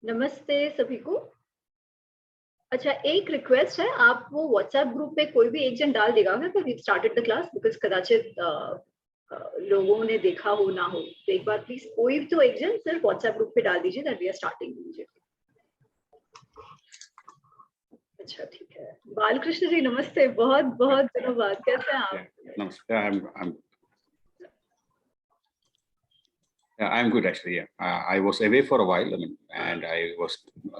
नमस्ते सभी को। अच्छा, एक रिक्वेस्ट है, आप वो व्हाट्सएप ग्रुप पे कोई भी एक जन डाल देगा फिर we started the class, because कदाचित लोगों ने देखा हो ना हो, तो एक बार प्लीज कोई तो एक जन सिर्फ व्हाट्सएप ग्रुप पे डाल दीजिए that we are starting immediately. अच्छा ठीक है। बालकृष्ण जी नमस्ते, बहुत बहुत दिनों बाद, कैसे हैं आप? नमस्ते। I'm good actually. Yeah, I was away for a while. And I was a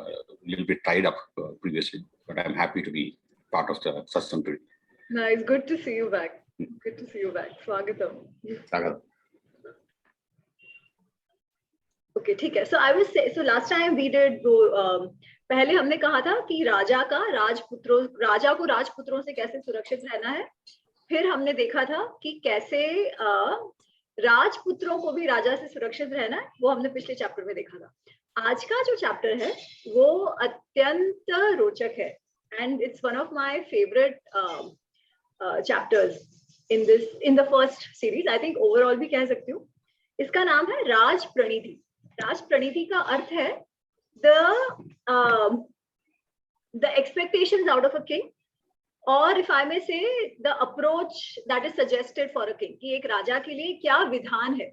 little bit tied up previously, but I'm happy to be part of the satsang today. Nice, good to see you back. Good to see you back. स्वागतम. स्वागत. Okay, ठीक है. So I was say, so last time we did पहले हमने कहा था कि राजा को राजपुत्रों से कैसे सुरक्षित रहना है. फिर हमने देखा था कि कैसे राजपुत्रों को भी राजा से सुरक्षित रहना है, वो हमने पिछले चैप्टर में देखा था. आज का जो चैप्टर है वो अत्यंत रोचक है and it's one of my favourite chapters in the first series. I think overall भी कह सकती हूँ. इसका नाम है राज प्रणिधि. राज प्रणिधि का अर्थ है the expectations out of a king, or if I may say the approach that is suggested for a king, कि एक राजा के लिए क्या विधान है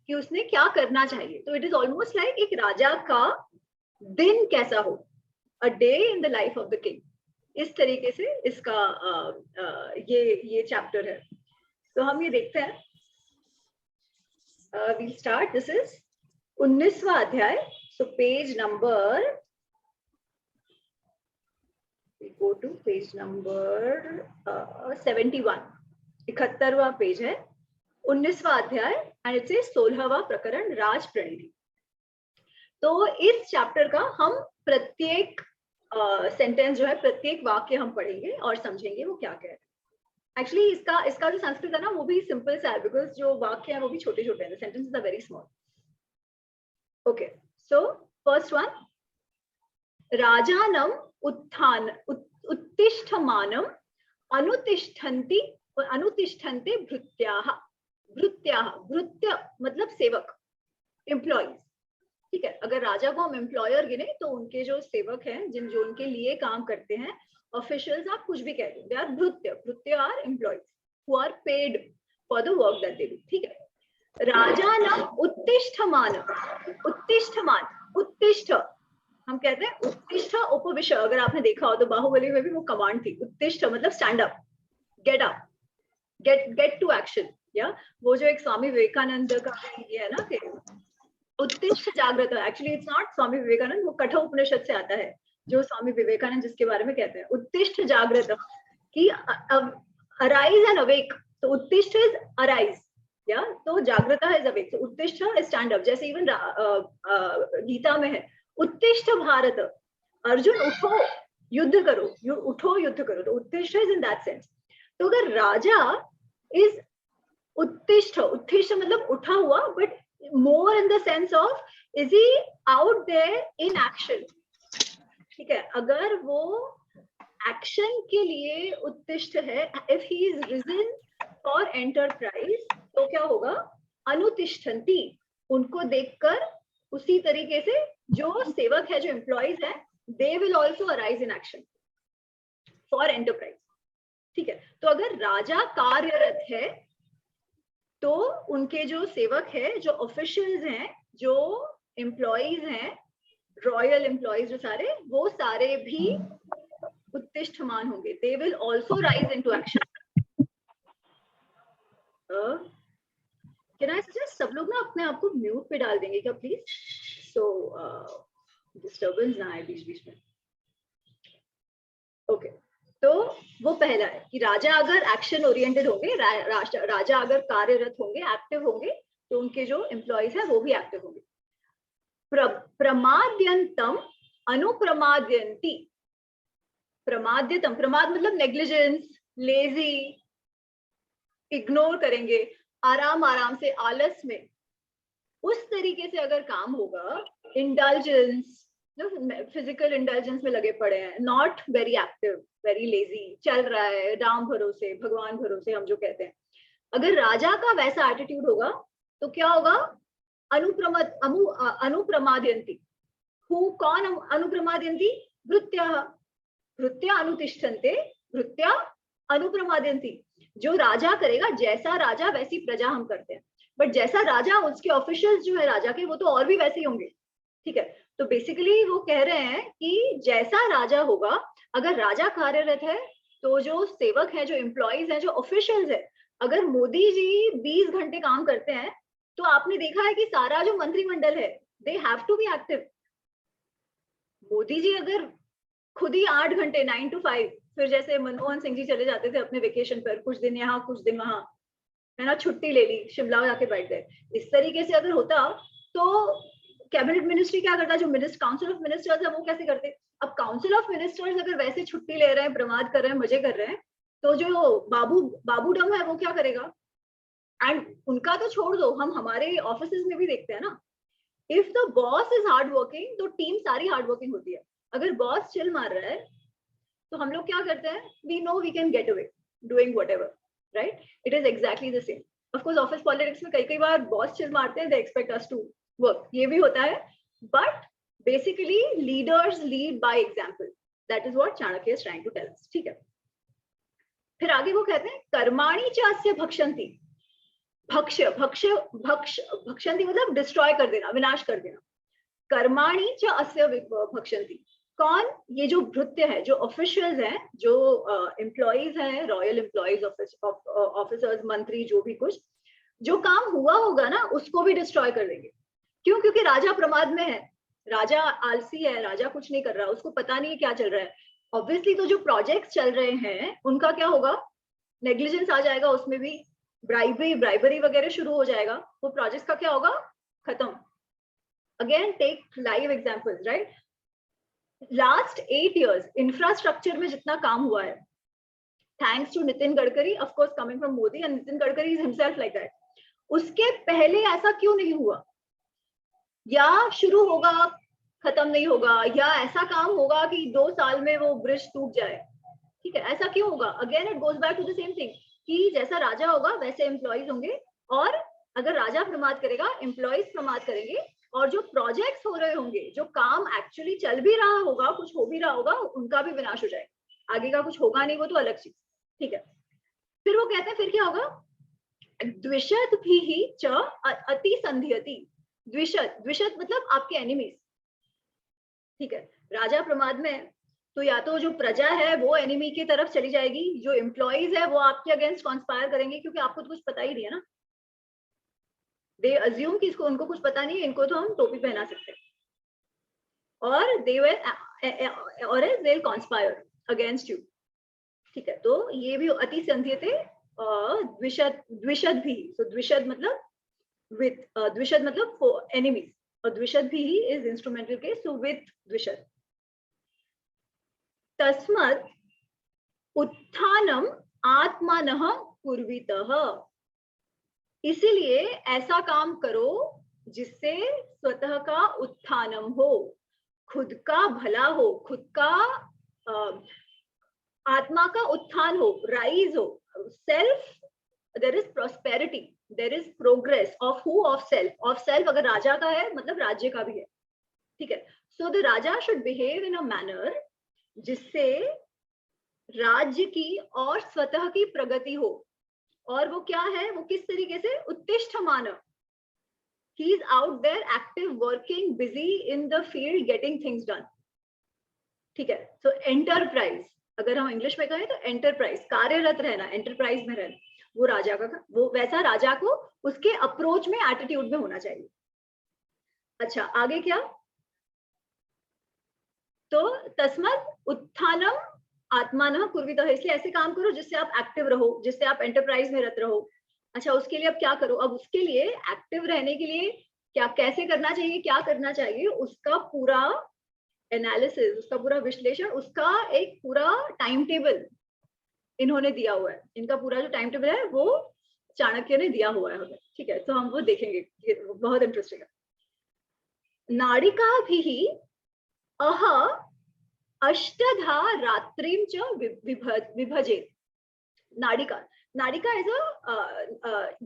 कि उसने क्या करना चाहिए. तो it is almost like एक राजा का दिन कैसा हो, a day in the life of the king. इस तरीके से इसका ये चैप्टर है. तो हम ये देखते हैं. we'll start. This is 19वां अध्याय. So page number, we go to page number 71. 71वां page है, 19वां अध्याय एंड इट इज 16वां प्रकरण राज प्रणिधि. तो इस चैप्टर का हम प्रत्येक सेंटेंस जो है, प्रत्येक वाक्य हम पढ़ेंगे और समझेंगे वो क्या कह रहे हैं. एक्चुअली इसका जो संस्कृत है ना वो भी सिंपल सा है, बिकॉज जो वाक्य है वो भी छोटे छोटे हैं. Sentences are very small. Okay, so first one, राजानम उत्तिष्ठमानम अनुतिष्ठन्ते भृत्याः. भृत्य मतलब सेवक, एम्प्लॉइज. ठीक है, अगर राजा को हम एम्प्लॉयर गिने तो उनके जो सेवक हैं, जो उनके लिए काम करते हैं, ऑफिशियल्स, आप कुछ भी कह दो, दे आर भृत्य are employees who are paid for the work that they do. ठीक है. राजानम उत्तिष्ठमान. उत्तिष्ठ हम कहते हैं उत्तिष्ठ उपविश. अगर आपने देखा हो तो बाहुबली में भी वो कमांड थी, उत्तिष्ठ मतलब stand up, get up, get to action. या वो जो एक स्वामी विवेकानंद का ये है ना कि उत्तिष्ठ जागृत. Actually it's not Swami Vivekananda, वो कठोर उपनिषद से आता है, जो स्वामी विवेकानंद जिसके बारे में कहते हैं उत्तिष्ठ जागृत, कि अराइज एंड अवेक. तो उत्तिष्ठ इज अराइज, या तो जागृता इज अवेक. तो उत्तिष्ठ इज स्टैंड अप. जैसे इवन गीता में है उत्तिष्ठ भारत, अर्जुन उठो युद्ध करो, उठो युद्ध करो. तो उत्तिष्ठ इज इन दैट सेंस. तो अगर राजा इज उत्तिष्ठ मतलब उठा हुआ, but more in the sense of is he out there in action. ठीक है, अगर वो एक्शन के लिए उत्तिष्ठ है, if he is risen for enterprise, तो क्या होगा, अनुतिष्ठन्ति. उनको देखकर उसी तरीके से जो सेवक है, जो एम्प्लॉइज है, दे will also arise in action for enterprise. ठीक है. तो अगर राजा कार्यरत है तो उनके जो सेवक है, जो ऑफिशियल्स हैं, जो एम्प्लॉइज हैं, रॉयल एम्प्लॉइज जो सारे, वो सारे भी उत्तिष्ठमान होंगे. They will also rise into action. Can I suggest सब लोग ना अपने आप को म्यूट पे डाल देंगे क्या प्लीज, सो डिस्टर्बेंस ना आए बीच बीच में. ओके. तो वो पहला है कि राजा अगर एक्शन ओरिएंटेड होंगे, राजा अगर कार्यरत होंगे, एक्टिव होंगे, तो उनके जो एम्प्लॉइज है वो भी एक्टिव होंगे. प्रमाद्यंतम अनुप्रमाद्यंती. प्रमाद्यतम, प्रमाद मतलब नेग्लिजेंस, लेजी, इग्नोर करेंगे, आराम से, आलस में, उस तरीके से अगर काम होगा. इंडल्जेंस, फिजिकल इंडल्जेंस में लगे पड़े हैं, not very active, very lazy, चल रहा है राम भरोसे, भगवान भरोसे हम जो कहते हैं. अगर राजा का वैसा एटीट्यूड होगा तो क्या होगा, अनुप्रमाद्यंती. कौन अनुप्रमादयन्ति? भृत्यः। भृत्या अनुतिष्ठन्ते, भृत्या अनुप्रमादयन्ति। जो राजा करेगा, जैसा राजा वैसी प्रजा हम करते हैं, बट जैसा राजा उसके ऑफिशियल्स जो है राजा के, वो तो और भी वैसे ही होंगे, ठीक है। तो बेसिकली वो कह रहे हैं कि जैसा राजा होगा, अगर राजा कार्यरत है तो जो सेवक है, जो एम्प्लॉइज है, जो ऑफिशियल्स है, अगर मोदी जी 20 घंटे काम करते हैं तो आपने देखा है कि सारा जो मंत्रिमंडल है, they have to be active. Modi ji अगर खुद ही 8 घंटे 9 to 5, फिर जैसे मनमोहन सिंह जी चले जाते थे अपने वेकेशन पर, कुछ दिन यहाँ कुछ दिन वहां, है ना, छुट्टी ले ली, शिमला जाके बैठ गए, इस तरीके से अगर होता तो कैबिनेट मिनिस्ट्री क्या करता? जो काउंसिल ऑफ मिनिस्टर्स है वो कैसे करते? अब काउंसिल ऑफ मिनिस्टर्स अगर वैसे छुट्टी ले रहे हैं, प्रमाद कर रहे हैं, मजे कर रहे हैं, तो जो बाबूडम है वो क्या करेगा? एंड उनका तो छोड़ दो, हम हमारे ऑफिस में भी देखते हैं ना, if the boss is hard working तो टीम सारी हार्ड वर्किंग होती है। अगर बॉस चिल मार रहा है तो हम लोग क्या करते हैं? We know we can get away doing whatever, right? It is exactly the same. Of course office politics में कई बार बॉस चिल मारते हैं, they expect us to work, ये भी होता है, but basically leaders lead by example, that is what Chanakya is trying to tell us, ठीक है। फिर आगे वो कहते हैं कर्माणि च अस्य भक्षन्ति। भक्षन्ति मतलब डिस्ट्रॉय कर देना, विनाश कर देना। कर्माणि च अस्य भक्षन्ति। कौन? ये जो भृत्य है, जो ऑफिशियल्स हैं, जो एम्प्लॉइज हैं, रॉयल एम्प्लॉइज, ऑफिसर्स, मंत्री, जो भी कुछ, जो काम हुआ होगा ना उसको भी डिस्ट्रॉय कर देंगे। क्यों? क्योंकि राजा प्रमाद में है, राजा आलसी है, राजा कुछ नहीं कर रहा, उसको पता नहीं है क्या चल रहा है। ऑब्वियसली तो जो प्रोजेक्ट्स चल रहे हैं उनका क्या होगा? नेग्लिजेंस आ जाएगा, उसमें भी ब्राइबरी वगैरह शुरू हो जाएगा, वो प्रोजेक्ट का क्या होगा? खत्म। Again take live examples, right? Last 8 years infrastructure में जितना काम हुआ है, thanks to Nitin Gadkari, of course coming from Modi, and Nitin Gadkari is himself like that. उसके पहले ऐसा क्यों नहीं हुआ? या शुरू होगा, खत्म नहीं होगा, या ऐसा काम होगा कि 2 साल में वो ब्रिज टूट जाए, ठीक है? ऐसा क्यों होगा? Again it goes back to the same thing कि जैसा राजा होगा वैसे एम्प्लॉइज होंगे, और अगर राजा प्रमाद करेगा, एम्प्लॉइज प्रमाद करेंगे, और जो प्रोजेक्ट्स हो रहे होंगे, जो काम एक्चुअली चल भी रहा होगा, कुछ हो भी रहा होगा, उनका भी विनाश हो जाएगा। आगे का कुछ होगा नहीं, वो तो अलग चीज, ठीक है। फिर वो कहते हैं फिर क्या होगा? द्विषद भी च अति संध्यति। द्विषद मतलब आपके एनिमीज, ठीक है। राजा प्रमाद में तो या तो जो प्रजा है वो एनिमी की तरफ चली जाएगी, जो एम्प्लॉइज है वो आपके अगेंस्ट कॉन्स्पायर करेंगे, क्योंकि आपको तो कुछ पता ही नहीं है ना। दे अज्यूम कि इसको, उनको कुछ पता नहीं है, इनको तो हम टोपी पहना सकते हैं, और दे विल और else they will conspire against you, ठीक है। तो ये भी अति संध्यते, द्विषद भी, so द्विषद मतलब with, द्विषद मतलब for enemies, और द्विषद भी is instrumental case, so with द्विषद। तस्मत् उत्थानम आत्मानः कुर्वीतः। इसीलिए ऐसा काम करो जिससे स्वतः का उत्थानम हो, खुद का भला हो, खुद का आत्मा का उत्थान हो, राइज हो, self, there is prosperity, there is progress of who? Of self. Of self अगर राजा का है मतलब राज्य का भी है, ठीक है। So the Raja should behave in a manner जिससे राज्य की और स्वतः की प्रगति हो। और वो क्या है? वो किस तरीके से? उत्तिष्ठमान, he is out there active, working, busy in the field, getting things done, ठीक है। सो एंटरप्राइज, अगर हम इंग्लिश में कहें तो एंटरप्राइज, कार्यरत रहना, एंटरप्राइज में रहना, वो राजा का, वो वैसा राजा को उसके अप्रोच में, एटीट्यूड में होना चाहिए। अच्छा, आगे क्या? तो तस्मत् उत्थानम आत्मानः कुर्वीतः, इसलिए ऐसे काम करो जिससे आप एक्टिव रहो, जिससे आप एंटरप्राइज में रत रहो। अच्छा, उसके लिए अब क्या करो? अब उसके लिए, एक्टिव रहने के लिए क्या, कैसे करना चाहिए, क्या करना चाहिए, उसका पूरा एनालिसिस, उसका पूरा विश्लेषण, उसका एक पूरा टाइम टेबल इन्होंने दिया हुआ है। इनका पूरा जो टाइम टेबल है वो चाणक्य ने दिया हुआ है हमें, ठीक है। तो हम वो देखेंगे, बहुत इंटरेस्टिंग है। नाड़िका भी अह अष्टधा रात्रिम च विभजेत। नाड़िका, नाड़िका एज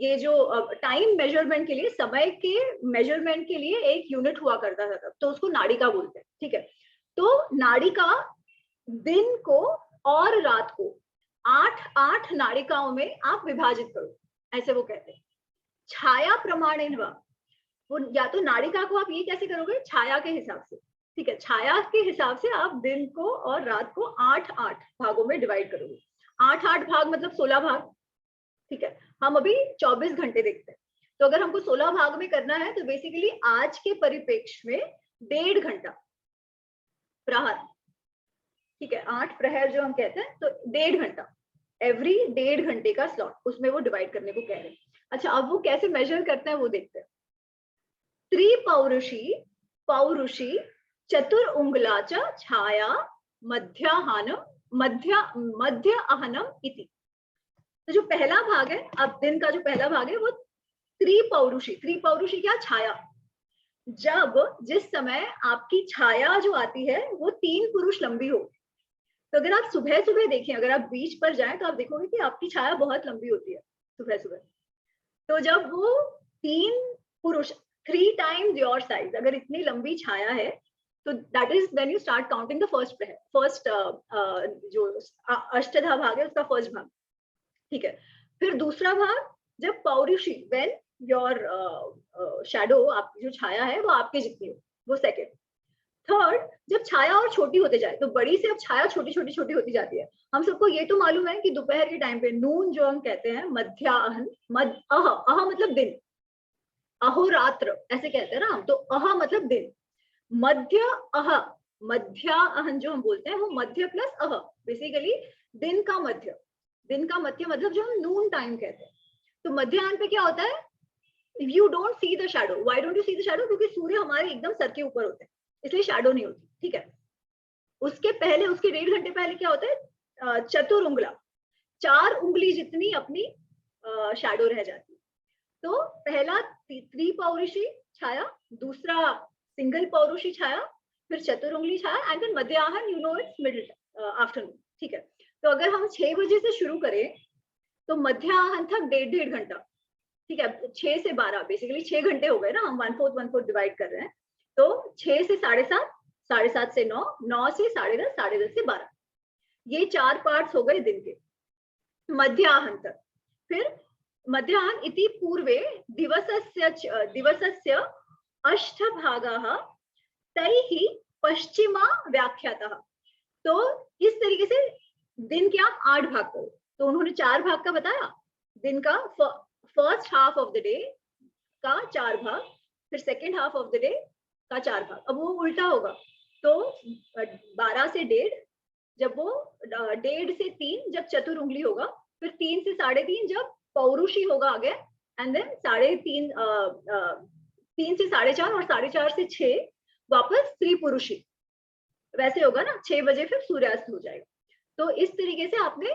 ये जो टाइम मेजरमेंट के लिए, समय के मेजरमेंट के लिए एक यूनिट हुआ करता था तब, तो उसको नाड़िका बोलते हैं, ठीक है। तो नाड़िका दिन को और रात को 8 नाड़िकाओं में आप विभाजित करो, ऐसे वो कहते हैं। छाया प्रमाणेन वा, वो या तो नाड़िका को आप ये कैसे करोगे, छाया के हिसाब से, ठीक है। छाया के हिसाब से आप दिन को और रात को 8 भागों में डिवाइड करोगे। 8 भाग मतलब 16 भाग, ठीक है। हम अभी 24 घंटे देखते हैं, तो अगर हमको 16 भाग में करना है तो बेसिकली आज के परिप्रेक्ष्य में 1.5 घंटा प्रहर, ठीक है, 8 प्रहर जो हम कहते हैं, तो 1.5 घंटा, एवरी 1.5 घंटे का स्लॉट उसमें वो डिवाइड करने को कह रहे हैं। अच्छा, अब वो कैसे मेजर करते हैं वो देखते हैं। त्रिपौरुषी पौरुषी चतुर उंगलाच छाया मध्य आहनम इति। तो जो पहला भाग है, अब दिन का जो पहला भाग है वो त्रिपौरुषी क्या, छाया। जब जिस समय आपकी छाया जो आती है वो 3 पुरुष लंबी हो, तो अगर आप सुबह सुबह देखें, अगर आप बीच पर जाएं तो आप देखोगे कि आपकी छाया बहुत लंबी होती है सुबह सुबह। तो जब वो 3 पुरुष 3 टाइम्स योर साइज, अगर इतनी लंबी छाया है, तो that is when you start counting the first जो अष्टधा भाग है उसका फर्स्ट भाग, ठीक है। फिर दूसरा भाग जब पौरुषी, व्हेन योर शैडो, आपकी जो छाया है वो आपके जितनी हो, वो सेकेंड। थर्ड, जब छाया और छोटी होते जाए, तो बड़ी से अब छाया छोटी छोटी छोटी होती जाती है। हम सबको ये तो मालूम है कि दोपहर के टाइम पे नून जो हम कहते हैं, मध्याहन, अह मतलब दिन, अहोरात्र ऐसे कहते हैं ना हम, तो अह मतलब दिन, मध्याहन जो हम बोलते हैं वो मध्य प्लस अह, बेसिकली दिन का मध्य मतलब जो हम नून टाइम कहते हैं। तो मध्याह्न पे क्या होता है, you don't see the shadow. Why don't you see the shadow? क्योंकि सूर्य हमारे एकदम सर के ऊपर होते हैं, इसलिए शैडो नहीं होती, ठीक है। उसके पहले, उसके 1.5 घंटे पहले क्या होता है, चतुर उंगला, 4 उंगली जितनी अपनी शैडो रह जाती है। तो पहला त्रिपौरुषी छाया, दूसरा सिंगल पौरुषी छाया, फिर चतुर उंगली छाया, एंड देन मध्याह्न, you know it's middle afternoon, ठीक है। तो अगर हम 6 बजे से शुरू करें तो मध्याह्न तक 1.5 घंटा, ठीक है। 6 से 12, बेसिकली 6 घंटे हो गए ना, हम 1/4 डिवाइड कर रहे हैं। तो 6 से 7:30, 7:30 से 9, 9 से 10:30, 10:30 से 12, ये 4 पार्ट्स हो गए दिन के मध्याह्न तक। फिर मध्याह्न इति पूर्वे दिवसस्य अष्टभागाः तैः पश्चिमा व्याख्यातः। तो इस तरीके से दिन के आप 8 भाग करो। तो उन्होंने 4 भाग का बताया, दिन का first half of the day का 4 भाग, फिर second half of the day का 4 भाग। अब वो उल्टा होगा, तो 12 से 1.5, जब वो 1.5 से 3 जब चतुर उंगली होगा, फिर 3 से 3.5 जब पौरुषी होगा आगे, एंड देन 3.5 3 से 4.5 और 4.5 से 6 वापस त्रिपुरुषी, वैसे होगा ना। 6 बजे फिर सूर्यास्त हो जाएगा। तो इस तरीके से आपने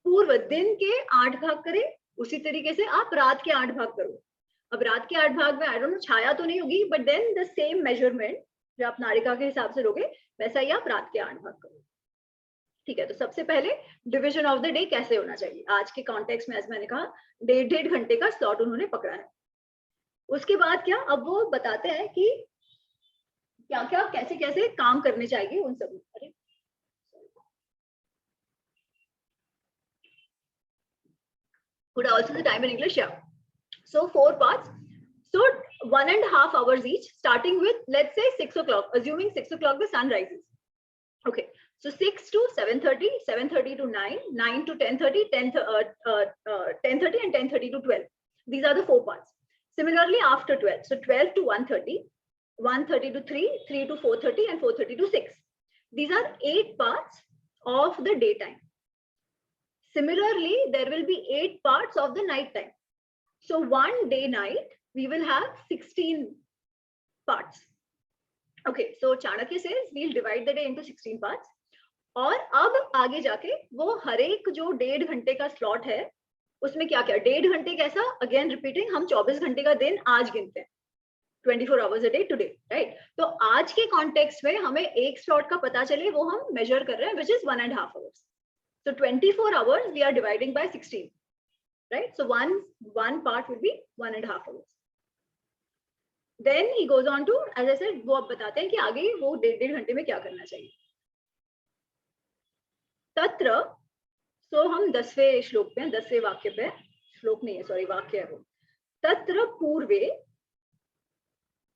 पूर्व दिन के 8 भाग करे, उसी तरीके से आप रात के 8 भाग करो। अब रात के 8 भाग में आई डोंट नो छाया तो नहीं होगी, but then the same measurement जो आप नाड़िका के हिसाब से लोगे, वैसा ही आप रात के 8 भाग करो, ठीक है। तो सबसे पहले डिविजन ऑफ द डे कैसे होना चाहिए आज के कॉन्टेक्स्ट में, मैंने कहा 1.5 घंटे का स्लॉट उन्होंने पकड़ा है। उसके बाद क्या, अब वो बताते हैं कि क्या क्या कैसे कैसे काम करने चाहिए उन सब। अरे could I also the time in English? Yeah. So 4 parts. So 1.5 hours each, starting with, let's say 6 o'clock, assuming 6 o'clock the sun rises. Okay. So 6 to 7:30, 7:30 to 9, 9 to 10:30, 10:30 and 10:30 to 12. These are the 4 parts. Similarly, after 12, so 12 to 1:30, 1:30 to 3, 3 to 4:30, and 4:30 to 6. These are 8 parts of the daytime. Similarly, there will be 8 parts of the night time. So one day night, we will have 16 parts. Okay, so Chanakya says we'll divide the day into 16 parts. और अब आगे जाके वो हर एक जो 1.5 घंटे का slot है, उसमें क्या क्या 1.5 घंटे कैसा, अगेन रिपीटिंग, हम 24 घंटे का दिन आज गिनते हैं, 24 hours a day today, right? तो आज के कॉन्टेक्स्ट में हमें एक स्लॉट का पता चले, वो हम मेजर कर रहे हैं, which is 1.5 hours. So 24 hours we are dividing by 16. right? So one part will be 1.5 hours. Then he goes on to, as I said, वो अब बताते हैं कि आगे वो 1.5 घंटे में क्या करना चाहिए. तत्र, so हम 10वें श्लोक पे, 10वें वाक्य पे, श्लोक नहीं है, सॉरी, वाक्य है वो. तत्र पूर्वे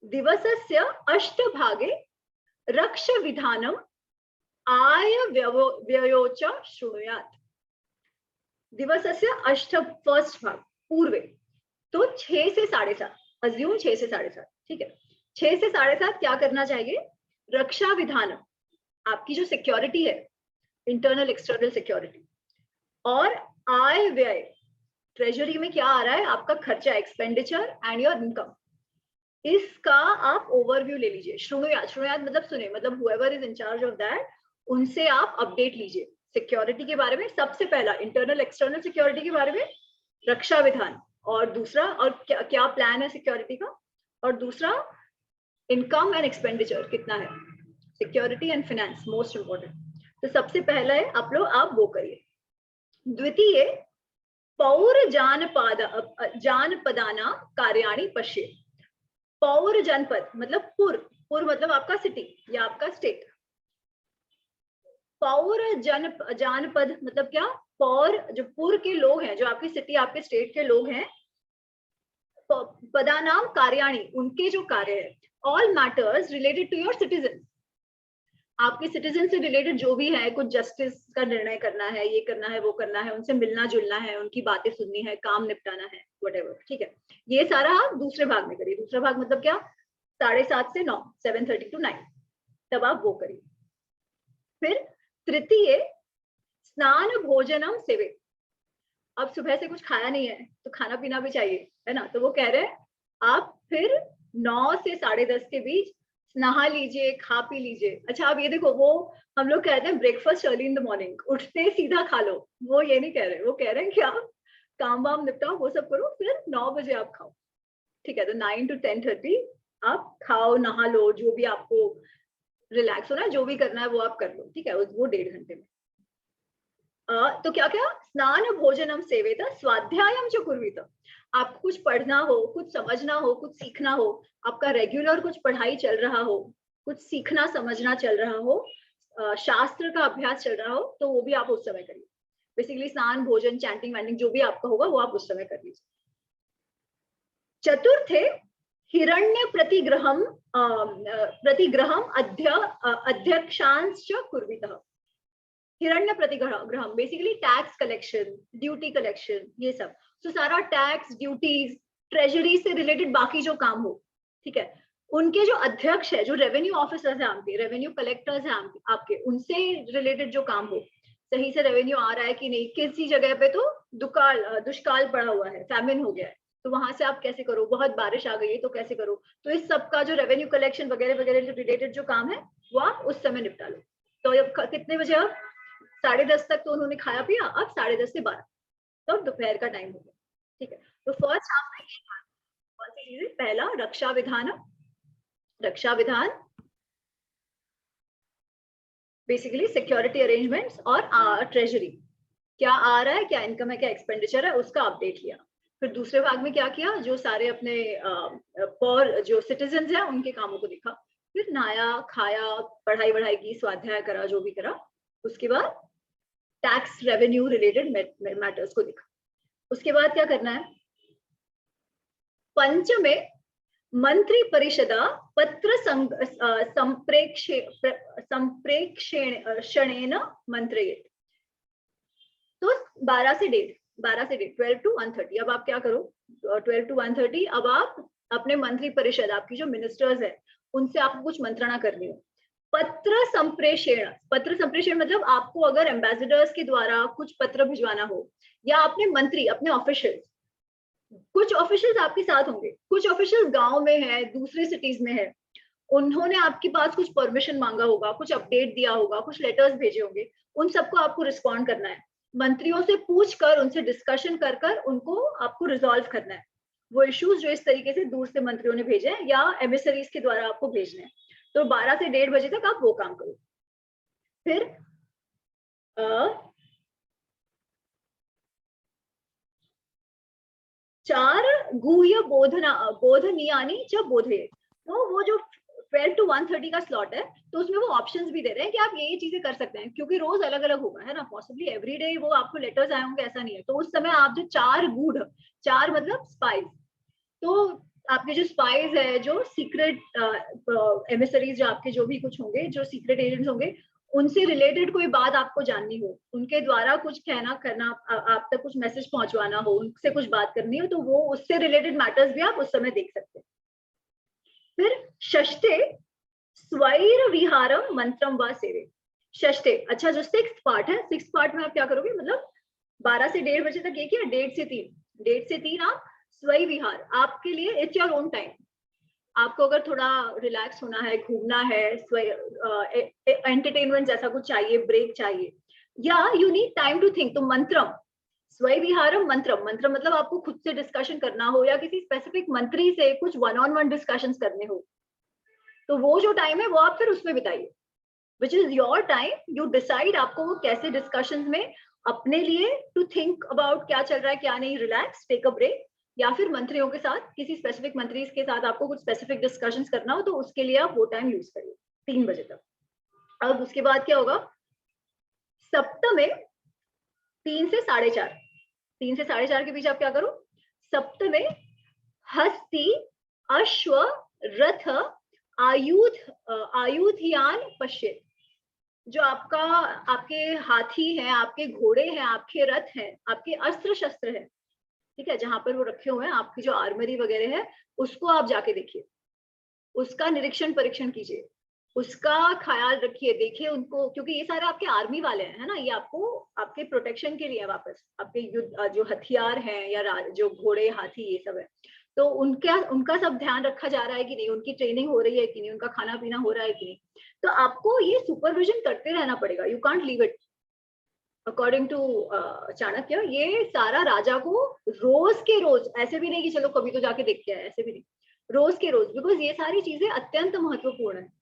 दिवसस्य अष्टभागे रक्ष विधानम आय व्ययो च शृणुयात्. दिवसस्य अष्ट, फर्स्ट भाग, पूर्वे, तो 6 से 7:30, अज्यूम 6 से 7:30, ठीक है. 6 से 7:30 क्या करना चाहिए? रक्षा विधानम, आपकी जो सिक्योरिटी है, इंटरनल एक्सटर्नल सिक्योरिटी, और आय व्यय, ट्रेजरी में क्या आ रहा है, आपका खर्चा, एक्सपेंडिचर एंड योर इनकम, इसका आप ओवरव्यू ले लीजिए. श्रृणुयात्, श्रृणुयात् मतलब सुने, मतलब whoever is in charge of that, उनसे आप अपडेट लीजिए सिक्योरिटी के बारे में. सबसे पहला इंटरनल एक्सटर्नल सिक्योरिटी के बारे में रक्षा विधान, और दूसरा, और क्या प्लान है सिक्योरिटी का, और दूसरा इनकम एंड एक्सपेंडिचर कितना है, security and finance, most important. तो सबसे पहला है आप वो करिए. द्वितीय पौर जानपदाना कार्याणि पश्ये. पौर जनपद मतलब पुर मतलब आपका सिटी या आपका स्टेट. पौर जानपद मतलब क्या, पौर जो पुर के लोग हैं, जो आपकी सिटी, आपके स्टेट के लोग हैं. पदानाम कार्याणि, उनके जो कार्य है. All matters related to your citizen, आपके सिटीजन से रिलेटेड जो भी है, कुछ जस्टिस का निर्णय करना है, ये करना है, वो करना है, उनसे मिलना जुलना है, उनकी बातें सुननी है, काम निपटाना है, व्हाटएवर, ठीक है. ये सारा आप दूसरे भाग में करिए. दूसरा भाग मतलब क्या, 7:30 से 9, 7:30 to 9, तब आप वो करिए. फिर तृतीय स्नान भोजनम सेवे. अब सुबह से कुछ खाया नहीं है तो खाना पीना भी चाहिए, है ना. तो वो कह रहे हैं आप फिर 9 से 10:30 के बीच नहा लीजिए, खा पी लीजिए. अच्छा, अब ये देखो, वो हम लोग कहते हैं breakfast early in the morning, उठते सीधा खा लो. वो ये नहीं कह रहे, वो कह रहे हैं कि आप काम वाम निपटाओ, वो सब करो, फिर 9 बजे आप खाओ, ठीक है. तो 9 to 10:30 आप खाओ, नहा लो, जो भी आपको रिलैक्स होना है, जो भी करना है वो आप कर लो, ठीक है. वो 1.5 घंटे में. तो क्या क्या, स्नान भोजनम सेवेत स्वाध्यायम च कुर्वीत. आपको कुछ पढ़ना हो, कुछ समझना हो, कुछ सीखना हो, आपका रेगुलर कुछ पढ़ाई चल रहा हो, कुछ सीखना समझना चल रहा हो, शास्त्र का अभ्यास चल रहा हो, तो वो भी आप उस समय करिए. बेसिकली स्नान भोजन चैंटिंग वैंटिंग जो भी आपका होगा वो आप उस समय कर लीजिए. चतुर्थे हिरण्य प्रतिग्रहम अध्यक्षांश कुर्वीतः. हिरण्य प्रतिग्रहम basically tax collection, duty collection, ये सब. तो सारा टैक्स, ड्यूटीज, ट्रेजरी से रिलेटेड बाकी जो काम हो, ठीक है, उनके जो अध्यक्ष है, जो रेवेन्यू ऑफिसर्स है आपके, रेवेन्यू कलेक्टर्स है आपके, उनसे रिलेटेड जो काम हो, सही से रेवेन्यू आ रहा है कि नहीं, किसी जगह पे तो दुष्काल पड़ा हुआ है, फैमिन हो गया है, तो वहां से आप कैसे करो, बहुत बारिश आ गई है तो कैसे करो. तो इस सब का जो रेवेन्यू कलेक्शन वगैरह वगैरह रिलेटेड जो काम है वो आप उस समय निपटा लो. तो कितने बजे, आप 10:30 तक तो उन्होंने खाया पिया, अब 10:30 से 12 तो दोपहर का टाइम हो गया, ठीक है. तो फर्स्ट हाफ में ये कौन सी चीजें, पहला रक्षा विधान, रक्षा विधान बेसिकली सिक्योरिटी अरेंजमेंट्स, और ट्रेजरी क्या आ रहा है, क्या इनकम है, क्या एक्सपेंडिचर है, उसका अपडेट लिया. फिर दूसरे भाग में क्या किया, जो सारे अपने पर जो सिटीजन है उनके कामों को देखा. फिर नहाया, खाया, पढ़ाई वढ़ाई की, स्वाध्याय करा, जो भी करा. उसके बाद टैक्स रेवेन्यू रिलेटेड मैटर्स को देखा. उसके बाद क्या करना है, पंचमे मंत्री परिषदा पत्र संप्रेक्षणेन मंत्रयेत. तो 12 से 12 to 1:30. अब आप क्या करो, 12 to 1:30 अब आप अपने मंत्री परिषद, आपकी जो मिनिस्टर्स है, उनसे आपको कुछ मंत्रणा करनी हो. पत्र संप्रेषण मतलब आपको अगर एम्बेसडर्स के द्वारा कुछ पत्र भिजवाना हो, या अपने मंत्री, अपने ऑफिशियल्स, कुछ ऑफिशियल्स आपके साथ होंगे, कुछ ऑफिशियल्स गांव में है, दूसरे सिटीज में है, उन्होंने आपके पास कुछ परमिशन मांगा होगा, कुछ अपडेट दिया होगा, कुछ लेटर्स भेजे होंगे, उन सबको आपको रिस्पॉन्ड करना है. मंत्रियों से पूछकर, उनसे डिस्कशन कर उनको आपको रिजॉल्व करना है वो इश्यूज जो इस तरीके से दूर से मंत्रियों ने भेजे हैं या एमिसरीज के द्वारा आपको भेजने हैं. तो 12 से 1:30 बजे तक आप वो काम करो. फिर चार गुह्य बोधनीयानि च बोधयेत्। तो वो जो 12 to 1:30 का स्लॉट है, तो उसमें वो ऑप्शंस भी दे रहे हैं कि आप ये चीजें कर सकते हैं, क्योंकि रोज अलग अलग होगा, है ना, पॉसिबली एवरीडे वो आपको लेटर्स आए होंगे ऐसा नहीं है। तो उस समय आप जो चार गूढ़, चार मतलब स्पाइस, तो आपके जो स्पाइस है, जो सीक्रेट एमिसरीज, जो आपके जो भी कुछ होंगे, जो सीक्रेट एजेंट्स होंगे, उनसे रिलेटेड कोई बात आपको जाननी हो, उनके द्वारा कुछ कहना करना, आप तक कुछ मैसेज पहुंचवाना हो, उनसे कुछ बात करनी हो, तो वो उससे रिलेटेड मैटर्स भी आप उस समय देख सकते हैं। फिर षष्ठे स्वैर विहारम मंत्रम व सेवे। षष्ठे, अच्छा जो सिक्स्थ पार्ट है, सिक्स्थ पार्ट में आप क्या करोगे, मतलब 12 से 1:30 बजे तक ये किया, 1:30 से 3 आप स्वै विहार, आपके लिए इट्स योर ओन टाइम। आपको अगर थोड़ा रिलैक्स होना है, घूमना है, एंटरटेनमेंट जैसा कुछ चाहिए, ब्रेक चाहिए, या you need time to think, तो मंत्रम, स्वै विहारम मंत्रम, मंत्र मतलब आपको खुद से डिस्कशन करना हो या किसी स्पेसिफिक मंत्री से कुछ वन ऑन वन डिस्कशन करने हो, तो वो जो टाइम है वो आप फिर उसमें बिताइए, which is your time, you decide आपको वो कैसे डिस्कशंस में अपने लिए टू थिंक अबाउट क्या चल रहा है क्या नहीं, रिलैक्स, टेक अ ब्रेक, या फिर मंत्रियों के साथ, किसी स्पेसिफिक मंत्री के साथ आपको कुछ स्पेसिफिक डिस्कशंस करना हो, तो उसके लिए आप वो टाइम यूज करिए 3 बजे तक। अब उसके बाद क्या होगा, सप्तमे 3 से 4:30, 3 से 4:30 के बीच आप क्या करो, सप्तमे हस्ती अश्व रथ आयुधयान पश्येत्। जो आपका, आपके हाथी हैं, आपके घोड़े हैं, आपके रथ हैं, आपके अस्त्र शस्त्र हैं, ठीक है, जहां पर वो रखे हुए हैं, आपकी जो आर्मरी वगैरह है, उसको आप जाके देखिए, उसका निरीक्षण परीक्षण कीजिए, उसका ख्याल रखिए, देखिए उनको, क्योंकि ये सारे आपके आर्मी वाले हैं, है ना, ये आपको आपके प्रोटेक्शन के लिए है, वापस आपके युद्ध जो हथियार हैं या जो घोड़े हाथी ये सब है, तो उनका सब ध्यान रखा जा रहा है कि नहीं, उनकी ट्रेनिंग हो रही है कि नहीं, उनका खाना पीना हो रहा है कि नहीं, तो आपको ये सुपरविजन करते रहना पड़ेगा, you can't leave it. According to Chanakya, ये सारा राजा को रोज के रोज, ऐसे भी नहीं कि चलो कभी तो जाके देख के आए, ऐसे भी नहीं, रोज के रोज, बिकॉज ये सारी चीजें अत्यंत महत्वपूर्ण है,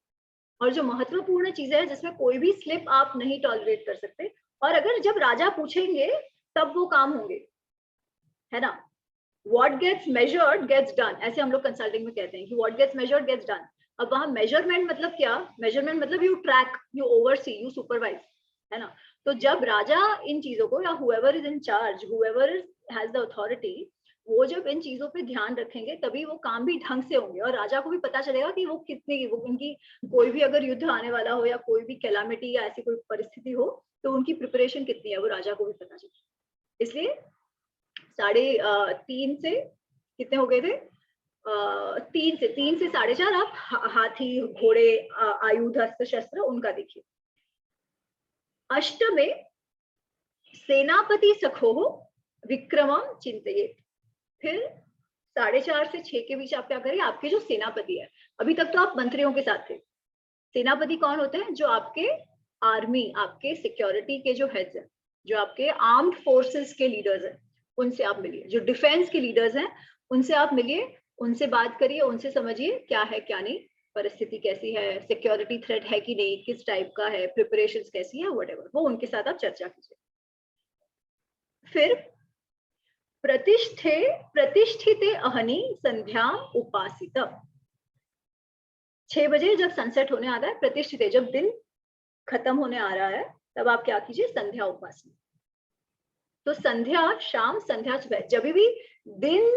और जो महत्वपूर्ण चीजें हैं जिसमें कोई भी स्लिप आप नहीं टॉलरेट कर सकते, और अगर जब राजा पूछेंगे तब वो काम होंगे, है ना, what gets measured gets done, ऐसे हम लोग कंसल्टिंग में कहते हैं कि what gets measured gets done. अब वहां मेजरमेंट मतलब क्या, मेजरमेंट मतलब you track, you oversee, you supervise, है ना, तो जब राजा इन चीजों को, या whoever is in charge, whoever has the authority, वो जब इन चीजों पे ध्यान रखेंगे तभी वो काम भी ढंग से होंगे, और राजा को भी पता चलेगा कि वो कितनी, वो उनकी कोई भी अगर युद्ध आने वाला हो या कोई भी कैलामिटी या ऐसी कोई परिस्थिति हो, तो उनकी प्रिपरेशन कितनी है वो राजा को भी पता चले। इसलिए 3:30 से कितने हो गए थे, 3 से 4:30 आप हाथी घोड़े आयुध अस्त्र शस्त्र उनका देखिए। अष्टमे सेनापति सखो विक्रमम चिंतयेत्। फिर 4:30 से 6 के बीच आप क्या करें, आपके जो सेनापति है, अभी तक तो आप मंत्रियों के साथ थे, सेनापति कौन होते हैं, जो आपके आर्मी, आपके सिक्योरिटी के जो हेड्स हैं, जो आपके आर्म्ड फोर्सेस के लीडर्स हैं, उनसे आप मिलिए, जो डिफेंस के लीडर्स हैं उनसे आप मिलिए, उनसे बात करिए, उनसे समझिए क्या है क्या नहीं, परिस्थिति कैसी है, सिक्योरिटी थ्रेट है कि नहीं, किस टाइप का है, प्रिपरेशंस कैसी है, व्हाटएवर, वो उनके साथ आप चर्चा कीजिए। फिर प्रतिष्ठिते अहनि संध्या उपासित, 6 बजे जब सनसेट होने आता है, प्रतिष्ठित, जब दिन खत्म होने आ रहा है, तब आप क्या कीजिए, संध्या उपासना। तो संध्या शाम, संध्या सुबह, जब भी दिन,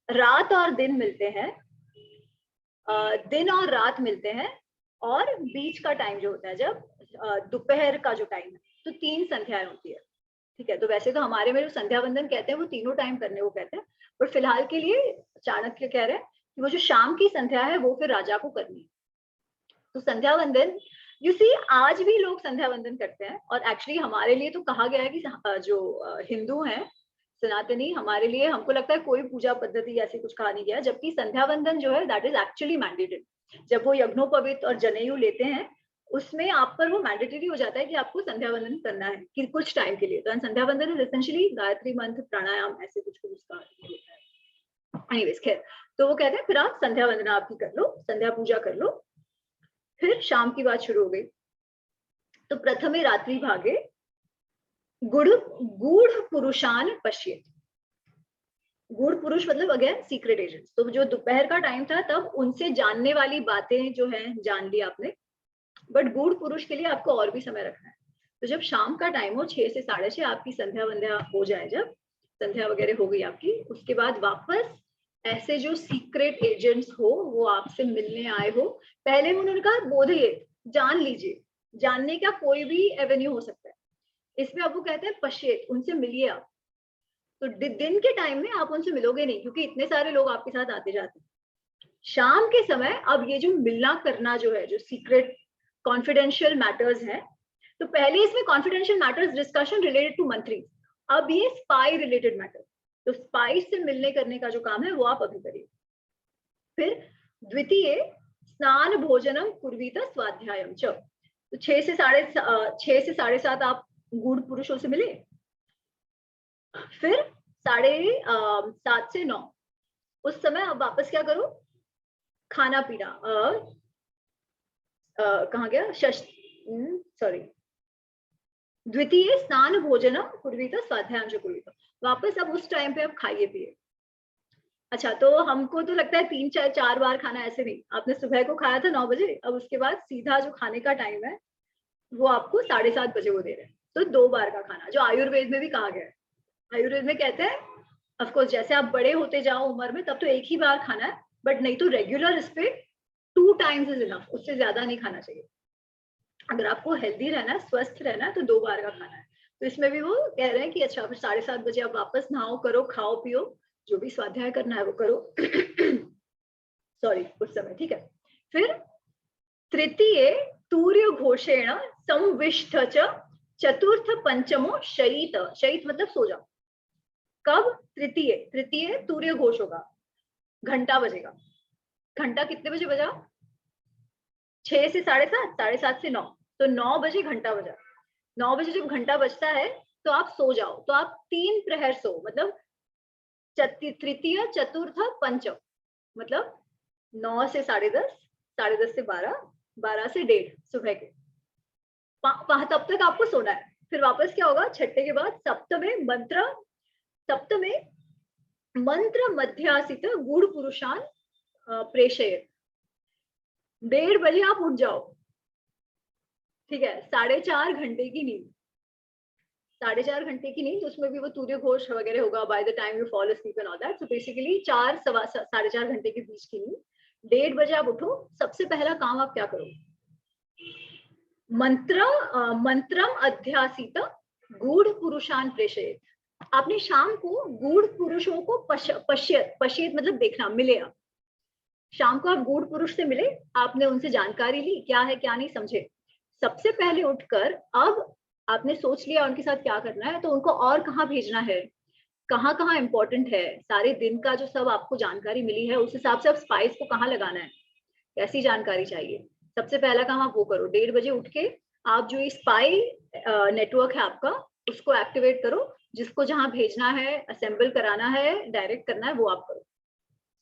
रात और दिन मिलते हैं, दिन और रात मिलते हैं, और बीच का टाइम जो होता है, जब दोपहर का जो टाइम है, तो 3 संध्याएं होती है, ठीक है। तो वैसे तो हमारे में जो संध्या वंदन कहते हैं वो तीनों टाइम करने को कहते हैं, पर फिलहाल के लिए चाणक्य कह रहे हैं कि वो जो शाम की संध्या है वो फिर राजा को करनी है। तो संध्या वंदन, यू सी, आज भी लोग संध्या वंदन करते हैं, और एक्चुअली हमारे लिए तो कहा गया है कि जो हिंदू हैं सनातनी, हमारे लिए, हमको लगता है कोई पूजा पद्धति ऐसी कुछ कहा नहीं गया, जबकि संध्या वंदन जो है दैट इज एक्चुअली मैंडेटेड। जब वो यज्ञोपवीत और जनेयू लेते हैं, उसमें आप पर वो मैंडेटरी हो जाता है कि आपको संध्या वंदन करना है कि कुछ टाइम के लिए। तो संध्या वंदन इज एसेंशियली गायत्री मंत्र, प्राणायाम, ऐसे कुछ उसका होता है। एनीवेज, खैर, तो वो कहते हैं फिर आप संध्या वंदना आपकी कर लो, संध्या पूजा कर लो। फिर शाम की बात शुरू हो गई, तो प्रथमे रात्रि भागे गूढ़ पुरुषान पश्येत्। गूढ़ पुरुष मतलब अगेन सीक्रेट एजेंट्स। तो जो दोपहर का टाइम था तब उनसे जानने वाली बातें जो है जान ली आपने, बट गूढ़ पुरुष के लिए आपको और भी समय रखना है। तो जब शाम का टाइम हो 6 से 6:30 आपकी संध्या वंध्या हो जाए, जब संध्या वगैरह हो गई आपकी, उसके बाद वापस ऐसे जो सीक्रेट एजेंट्स हो वो आपसे मिलने आए हो, पहले उन्होंने कहा बोधिए, जान लीजिए, जानने का कोई भी एवेन्यू हो सकता है, इसमें अब वो कहते हैं पश्चेत, उनसे मिलिए आप। तो दिन के टाइम में आप उनसे मिलोगे नहीं क्योंकि इतने सारे लोग आपके साथ आते जाते हैं। शाम के समय अब ये जो मिलना करना जो है, जो सीक्रेट कॉन्फिडेंशियल मैटर्स है, तो पहले इसमें confidential matters discussion related to मंत्री, अब ये स्पाई रिलेटेड मैटर, तो स्पाई से मिलने करने का जो काम है वो आप अभी करिए। फिर द्वितीय स्नान भोजनम कुर्वीत स्वाध्यायम च, तो 6 से 7:30 आप गूढ़ पुरुषों से मिले। फिर 7:30 से 9 उस समय अब वापस क्या करो, खाना पीना, कहाँ गया, सॉरी, द्वितीय स्नान भोजनम कुर्वीत स्वाध्यायम च कुर्वीत, वापस अब उस टाइम पे आप खाइए पिए। अच्छा, तो हमको तो लगता है 3-4 बार खाना, ऐसे नहीं, आपने सुबह को खाया था 9 बजे, अब उसके बाद सीधा जो खाने का टाइम है वो आपको 7:30 बजे वो दे रहे हैं, तो 2 बार का खाना, जो आयुर्वेद में भी कहा गया है। आयुर्वेद में कहते हैं ऑफकोर्स जैसे आप बड़े होते जाओ उम्र में तब तो एक ही बार खाना है, बट नहीं तो रेगुलर इस पे 2 टाइम्स इज इनफ, उससे ज्यादा नहीं खाना चाहिए। अगर आपको हेल्दी रहना है, स्वस्थ रहना है, तो 2 बार का खाना है। तो इसमें भी वो कह रहे हैं कि अच्छा फिर 7:30 बजे आप वापस नहाओ, करो, खाओ पियो, जो भी स्वाध्याय करना है वो करो। सॉरी, उस समय, ठीक है। फिर तृतीय तूर्य घोषेण संविष्ट च चतुर्थ पंचमो शयित, शयित मतलब सो जाओ। कब? तृतीय तूर्य घोष होगा, घंटा बजेगा। घंटा कितने बजे बजा? 6 से 7:30, 7:30 से 9, तो 9 बजे घंटा बजा। 9 बजे जब घंटा बजता है तो आप सो जाओ, तो आप 3 प्रहर सो, मतलब तृतीय चतुर्थ पंचम, मतलब 9 से 10:30, 10:30 से 12, 12 से 1:30 सुबह के, तब तक आपको सोना है। फिर वापस क्या होगा, छठे के बाद सप्तमे मंत्र मध्यासित गूढ़ पुरुषान प्रेषयेत, 1:30 बजे आप उठ जाओ, ठीक है। 4.5 घंटे की नींद, 4.5 घंटे की नींद, उसमें भी वो तूर्य घोष वगैरह होगा by the time you fall asleep and all that. So basically 4-4.5 घंटे के बीच की नींद, 1:30 बजे आप उठो। सबसे पहला काम आप क्या करो, मंत्रम अध्यासित गूढ़ पुरुषान प्रेषयेत, आपने शाम को गूढ़ पुरुषों को पश्येत मतलब देखना, मिले आप शाम को, आप गूढ़ पुरुष से मिले, आपने उनसे जानकारी ली क्या है क्या नहीं समझे। सबसे पहले उठकर अब आपने सोच लिया उनके साथ क्या करना है, तो उनको और कहाँ भेजना है, कहाँ कहाँ इंपॉर्टेंट है, सारे दिन का जो सब आपको जानकारी मिली है उस हिसाब से आप स्पाइस को कहाँ लगाना है, कैसी जानकारी चाहिए, सबसे पहला काम आप वो करो। 1:30 बजे उठ के आप जो स्पाई नेटवर्क है आपका उसको एक्टिवेट करो, जिसको जहां भेजना है, असेंबल कराना है, डायरेक्ट करना है, वो आप करो।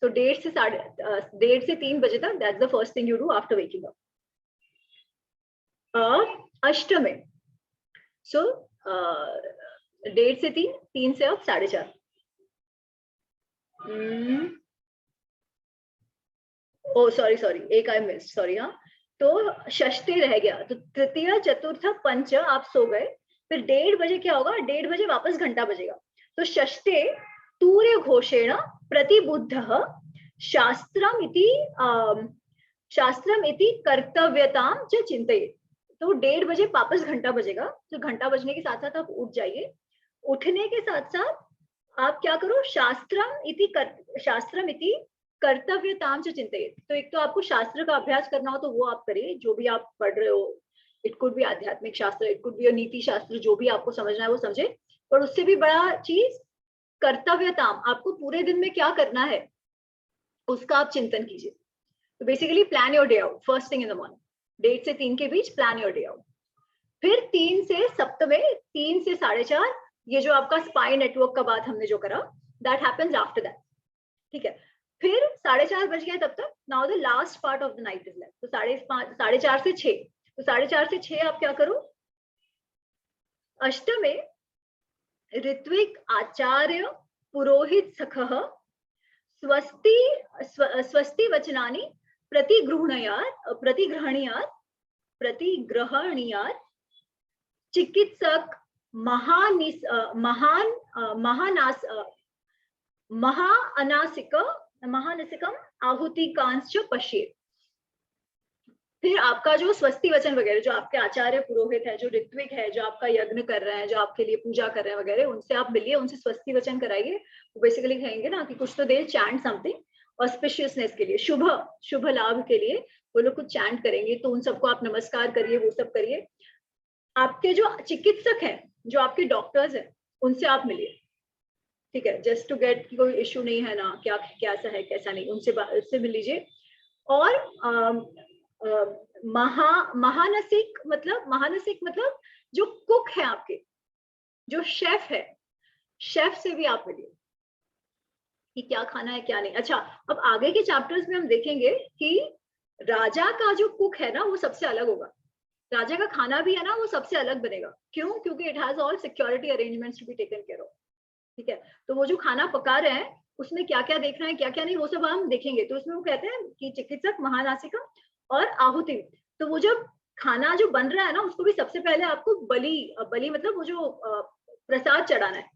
तो 1:30 से 3 बजे तक, that's the first thing you do after waking up. अष्टमे, सो 1:30 से 3, 3 से अब 4:30। ओ सॉरी, एक आई मिस, सॉरी। हाँ, तो षष्ठी रह गया, तो तृतीय चतुर्थ पंच आप सो गए। फिर 1:30 बजे क्या होगा, 1:30 बजे वापस घंटा बजेगा, तो षष्ठे तूर्य घोषेण प्रतिबुद्धः शास्त्रम इति कर्तव्यतां च चिंतयेत्, तो 1:30 बजे वापस घंटा बजेगा, तो घंटा बजने के साथ साथ आप उठ जाइए। उठने के साथ साथ आप क्या करो, शास्त्रम इति कर्तव्यताम से चिंतित, तो एक तो आपको शास्त्र का अभ्यास करना हो तो वो आप करिए, जो भी आप पढ़ रहे हो, इट कुड भी आध्यात्मिक शास्त्र, इट कुड भी नीति शास्त्र, जो भी आपको समझना है वो समझे। पर उससे भी बड़ा चीज कर्तव्यताम, आपको पूरे दिन में क्या करना है उसका आप चिंतन कीजिए। तो basically plan your day out first thing in the morning, 1:30 से 3 के बीच प्लान योर डे आउट। फिर 3 से सप्तमे, 3 से 4:30, ये जो आपका स्पाई नेटवर्क का बात हमने जो करा, दैट हैपेंस आफ्टर दैट, ठीक है। फिर 4:30 बज गया तब तक, now the last part of the night is left, तो 4:30 से 6, तो 4:30 से 6 आप क्या करो, अष्टमे ऋत्विक आचार्य पुरोहित सखः स्वस्ति वचनानि प्रतिग्रहणीयात् चिकित्सक महानासिकम आहुतिकांश्च पश्येत्। फिर आपका जो स्वस्ति वचन वगैरह, जो आपके आचार्य पुरोहित है, जो ऋत्विक है, जो आपका यज्ञ कर रहे हैं, जो आपके लिए पूजा कर रहे हैं वगैरह, उनसे आप मिलिए, उनसे स्वस्ति वचन कराइए। वो बेसिकली कहेंगे ना कि कुछ तो दे चैंट समथिंग ऑस्पिशियसनेस के लिए, शुभ लाभ के लिए वो लोग कुछ चैंट करेंगे, तो उन सबको आप नमस्कार करिए, वो सब करिए। आपके जो चिकित्सक हैं, जो आपके डॉक्टर्स हैं, उनसे आप मिलिए, ठीक है, जस्ट टू गेट कि कोई इश्यू नहीं है ना, क्या कैसा है कैसा नहीं, उनसे मिल लीजिए। और महानसिक मतलब जो कुक है आपके, जो शेफ है, शेफ से भी आप मिलिए कि क्या खाना है क्या नहीं। अच्छा, अब आगे के चैप्टर्स में हम देखेंगे कि राजा का जो कुक है ना वो सबसे अलग होगा, राजा का खाना भी है ना वो सबसे अलग बनेगा। क्यों? क्योंकि it has all security arrangements to be taken care of, ठीक है। तो वो जो खाना पका रहे हैं उसमें क्या क्या देखना है क्या क्या नहीं, वो सब हम देखेंगे। तो उसमें वो कहते हैं कि चिकित्सक महानासिका और आहुति, तो वो जब खाना जो बन रहा है ना उसको भी सबसे पहले आपको बलि मतलब वो जो प्रसाद चढ़ाना है,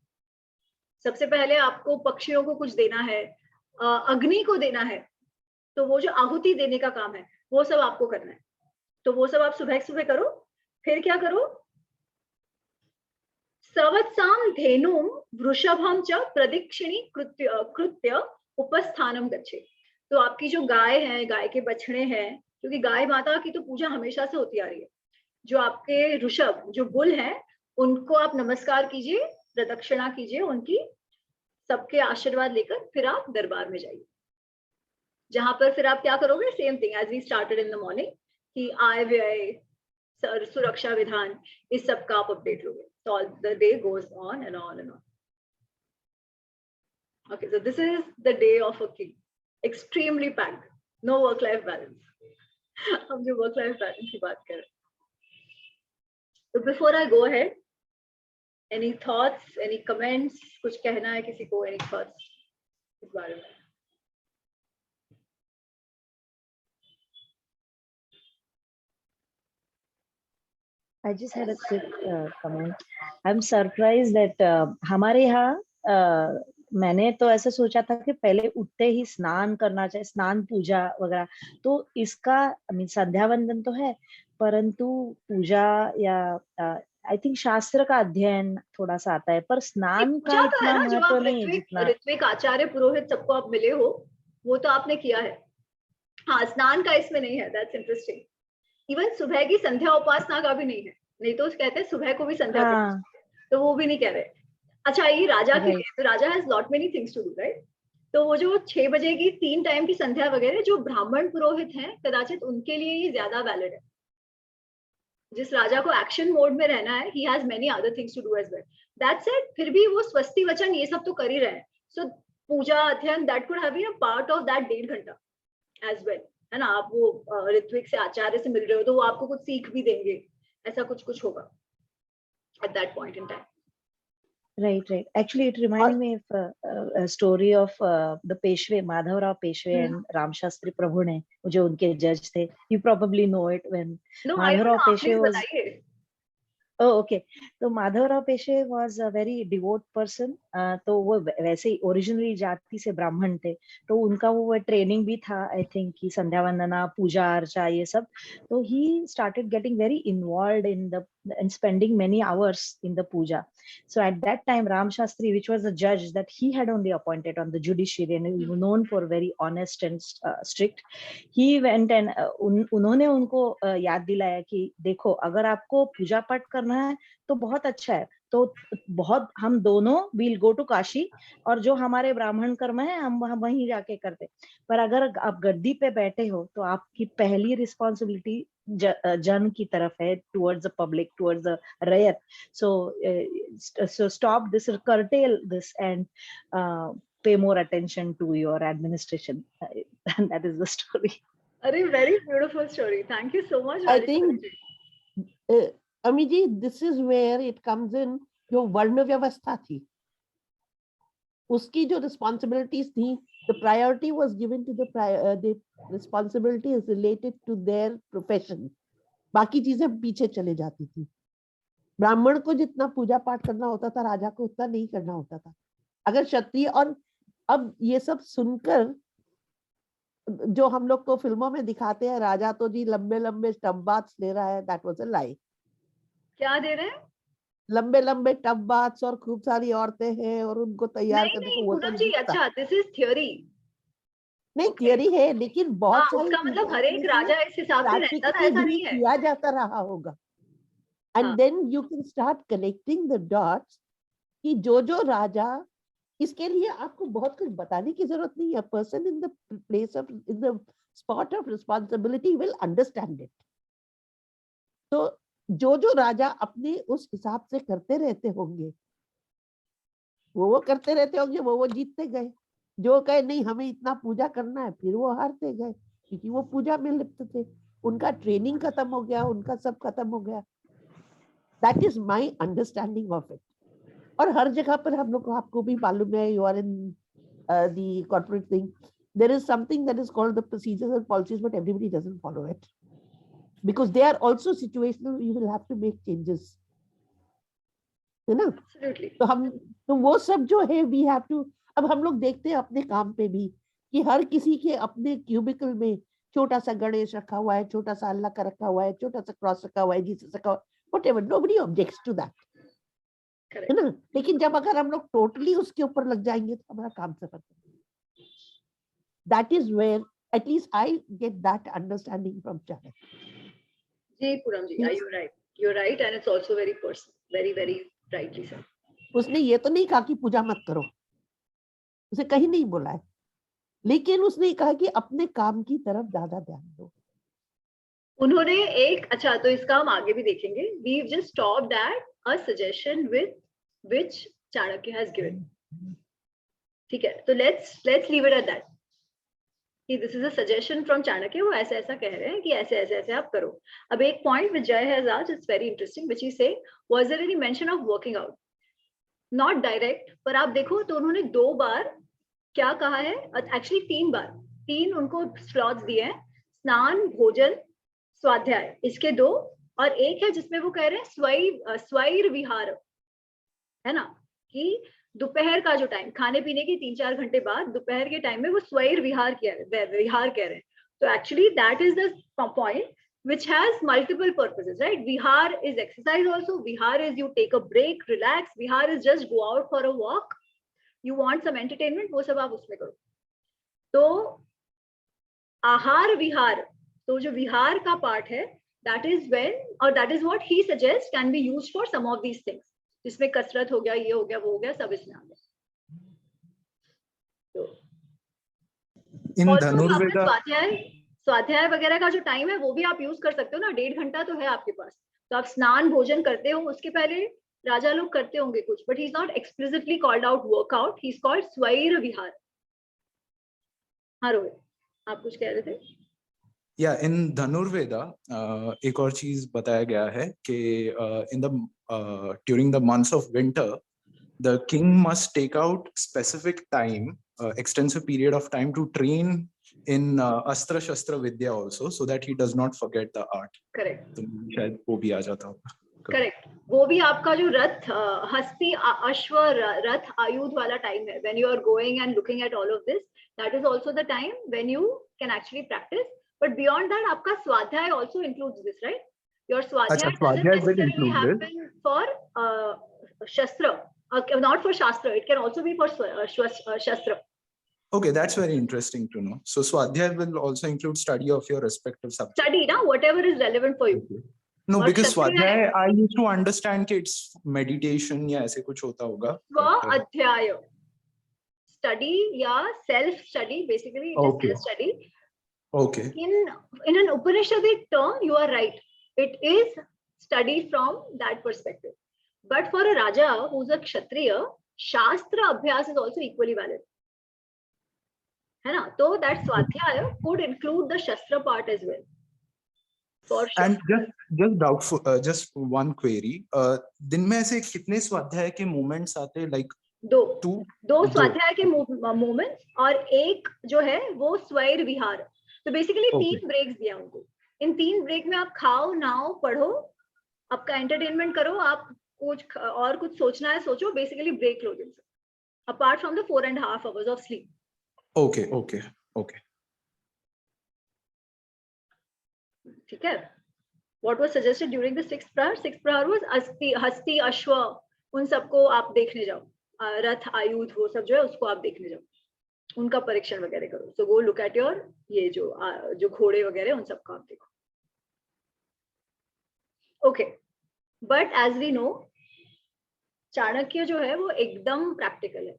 सबसे पहले आपको पक्षियों को कुछ देना है, अग्नि को देना है, तो वो जो आहुति देने का काम है वो सब आपको करना है। तो वो सब आप सुबह सुबह करो। फिर क्या करो, सवत्साम धेनुम वृषभम च प्रदक्षिणी कृत्य उपस्थानम गच्छे। तो आपकी जो गाय है, गाय के बछड़े हैं, क्योंकि गाय माता की तो पूजा हमेशा से होती आ रही है, जो आपके ऋषभ जो बुल है उनको आप नमस्कार कीजिए, प्रदक्षिणा कीजिए उनकी, सबके आशीर्वाद लेकर फिर आप दरबार में जाइए, जहां पर फिर आप क्या करोगे, same thing as we started in the morning, कि आय व्यय सुरक्षा विधान इस सब का आप अपडेट लोगे। So the day goes on and on and on. Okay, so this is the day of a king, extremely packed, no work-life balance. हम जो work-life balance की बात कर रहे हैं। So before I go ahead, any thoughts, any comments? कुछ कहना है किसी को? Any thoughts इस बारे में? I just had a quick comment. I'm surprised that हमारे यहाँ मैंने तो ऐसा सोचा था कि पहले उठते ही स्नान करना चाहिए, स्नान पूजा वगैरह, तो इसका संध्या वंदन तो है, परंतु पूजा या आई थिंक शास्त्र का अध्ययन थोड़ा सा आता है, पर स्नान का इतना महत्व नहीं है जितना। ऋत्विक आचार्य पुरोहित सबको आप मिले हो, वो तो आपने किया है। हाँ, स्नान का इसमें नहीं है, दैट्स इंटरेस्टिंग। इवन सुबह की संध्या उपासना का भी नहीं है, नहीं तो कहते हैं सुबह को भी संध्या तो वो भी नहीं कह रहे। अच्छा, ये राजा के लिए, तो raja has lot many things to do, right? तो वो जो 6 बजे की 3 टाइम की संध्या वगैरह, जो ब्राह्मण पुरोहित हैं कदाचित उनके लिए ये ज्यादा वैलिड है। जिस राजा को एक्शन मोड में रहना है, he has many other things to do as well. That's it. फिर भी वो स्वस्ति वचन ये सब तो कर ही रहे हैं। So पूजा अध्ययन that could have been a part of that 1.5 घंटा as well, है ना? आप वो ऋत्विक से आचार्य से मिल रहे हो तो वो आपको कुछ सीख भी देंगे, ऐसा कुछ होगा at that point in time. Right. Actually, it reminded me of a story of the Peshwe, Madhav Rao Peshwe and Ram Shastri Prabhu ने, जो उनके जज थे. You probably know it when Madhav Rao Peshwe was. Oh, okay. तो Madhav Rao Peshwe was a very devout person. तो वो वैसे ही originally जाति से ब्राह्मण थे, तो उनका वो ट्रेनिंग भी था, आई थिंक, कि संध्या वंदना, पूजा अर्चा, ये सब. तो he started getting very involved in the and spending many hours in the puja. So at that time, Ram Shastri, which was a judge that he had only appointed on the judiciary and he was known for very honest and strict, he went and उन्होंने उनको याद दिलाया कि देखो, अगर आपको पूजा पाठ करना है तो बहुत अच्छा है, तो बहुत हम दोनों विल गो टू काशी, और जो हमारे ब्राह्मण कर्म है हम वहीं जाके करते, पर अगर आप गद्दी पे बैठे हो तो आपकी पहली रिस्पॉन्सिबिलिटी जन की तरफ है, towards the public, towards the rear. So stop this, curtail this, and pay more attention to your administration. And that is the story. Very beautiful story. Thank you so much. I think Amiji, this is where it comes in, your Varna Vyavastha thi. उसकी जो responsibilities थी, the priority was given to the responsibility is related to their profession. बाकी चीजें पीछे चले जाती थी. ब्राह्मण को जितना पूजा पाठ करना होता था, राजा को उतना नहीं करना होता था. अगर क्षत्रिय, और अब ये सब सुनकर जो हम लोग को फिल्मों में दिखाते हैं, राजा तो जी लंबे लंबे टब बाथ्स ले रहा है, दैट वाज अ लाई. क्या दे रहे हैं? लंबे लंबे टब बाथ्स और खूब सारी औरतें हैं और उनको तैयार करने को, वो पूनम सब जी, अच्छा, दिस इज थ्योरी. नहीं, थियरी है, लेकिन बहुत सारी उसका मतलब हर एक राजा इस हिसाब से रहता था, ऐसा नहीं है. किया जाता रहा होगा. And then you can start connecting the dots कि जो राजा, इसके लिए आपको बहुत कुछ बताने की जरूरत नहीं है. Person in the place of, in the spot of responsibility will understand it. तो जो राजा अपने उस हिसाब से करते रहते होंगे, वो करते रहते होंगे, वो जीतते गए. जो कहे नहीं हमें इतना पूजा करना है, फिर वो हारते गए, क्योंकि वो पूजा में लिप्त थे. उनका ट्रेनिंग खत्म हो गया, उनका सब खत्म हो गया. That is my understanding of it. और हर जगह पर हम लोग को, आपको भी मालूम है, you are in the corporate thing, there is something that is called the procedures and policies, but everybody doesn't follow it because they are also situational. You will have to make changes, है ना? Absolutely. तो वो सब जो है, we have to. अब हम लोग देखते हैं अपने काम पे भी कि हर किसी के अपने क्यूबिकल में छोटा सा गणेश रखा हुआ है, छोटा सा अल्लाह का रखा हुआ है, छोटा सा क्रॉस रखा हुआ है, जीसस रखा हुआ है, whatever, nobody objects to that, है ना? लेकिन जब अगर हम लोग टोटली उसके ऊपर लग जाएंगे तो हमारा काम सफर करेगा. That is where at least I get that understanding from Chanak. Ji Poonam ji, you're right, and it's also very personal, very rightly said. उसने ये तो नहीं कहा कि पूजा मत करो, उसे कहीं नहीं बोला है, लेकिन उसने कहा कि अपने काम की तरफ ज्यादा ध्यान दो. उन्होंने एक, अच्छा, तो इसका हम आगे भी देखेंगे. We've just stopped at a suggestion with which Chanakya has given. ठीक है, तो let's leave it at that. कि this is a suggestion from Chanakya. वो ऐसा ऐसा कह रहे हैं कि ऐसे ऐसे ऐसे आप करो. अब एक point which Jay has asked, it's very interesting, which he say, was there any mention of working out? Not direct, पर आप देखो तो उन्होंने 2 बार क्या कहा है, एक्चुअली 3 बार, 3 उनको स्लॉट्स दिए हैं. स्नान, भोजन, स्वाध्याय, इसके 2, और एक है जिसमें वो कह रहे हैं स्वैर विहार, है ना, कि दोपहर का जो टाइम, खाने पीने के 3-4 घंटे बाद दोपहर के टाइम में वो स्वैर विहार कह रहे हैं. तो actually that is the point which has multiple purposes, right? Vihar is exercise also. Vihar is you take a break, relax. Vihar is just go out for a walk. You want some entertainment, वो सब आप उसमें करो. तो आहार विहार, तो जो विहार का पार्ट है, that is when, or that is what he suggests can be used for some of these things. जिसमें कसरत हो गया, ये हो गया, वो हो गया, सब इसमें आ गया. तो इन धनुर्वेद स्वाध्याय वगैरह का जो टाइम है वो भी आप यूज कर सकते हो ना. 1.5 घंटा तो है आपके पास. तो आप स्नान भोजन करते हो, उसके पहले राजा लोग करते होंगे कुछ, but he is not explicitly called out workout, he is called स्वैर विहार. हाँ रोहित, आप कुछ कह रहे थे? या इन धनुर्वेदा एक और चीज बताया गया है कि in the during the months of winter the king must take out specific time, extensive period of time to train in अस्त्र शस्त्र विद्या also, so that he does not forget the art. Correct. तो शायद वो भी आ जाता होगा. Correct. वो भी आपका जो रथ, हस्ती, अश्व, रथ, आयुध वाला टाइम है, when you are going and looking at all of this, that is also the time when you can actually practice. But beyond that, आपका स्वाध्याय also includes this, right? Your स्वाध्याय doesn't necessarily happen for shastra, not for shastra. It can also be for shastra. Okay, that's very interesting to know. So Swadhyay will also include study of your respective subject. Study, na, whatever is relevant for you. Okay. No, because Swadhyay, I used to understand कि it's meditation या ऐसे कुछ होता होगा. स्वाध्याय, study या self study, basically it is self study. Okay. In an Upanishadic term, you are right. It is study from that perspective. But for a Raja who's a Kshatriya, Shastra Abhyas is also equally valid. है ना? तो that Swadhyaya could include the Shastra part as well. For sure. And just doubtful, just one query. दिन में ऐसे कितने स्वाध्याय के moments आते हैं? Like दो स्वाध्याय के मोमेंट्स और एक जो है वो स्वैर विहार। तो बेसिकली 3 ब्रेक्स दिया उनको। इन 3 ब्रेक में आप खाओ, नाओ, पढ़ो, आपका एंटरटेनमेंट करो, आप कुछ और कुछ सोचना है सोचो, बेसिकली ब्रेक लो दिन से, apart from the 4.5 hours of sleep. Okay. ठीक है। What was suggested during the 6th प्रहर? 6th प्रहर was हस्ती, अश्व, उन सबको आप देखने जाओ, रथ, आयुध, वो सब जो है उसको आप देखने जाओ, उनका परीक्षण वगैरह करो। So go look at your ये जो घोड़े वगैरह उन सबको आप देखो। Okay, but as we know Chanakya जो है वो एकदम प्रैक्टिकल है,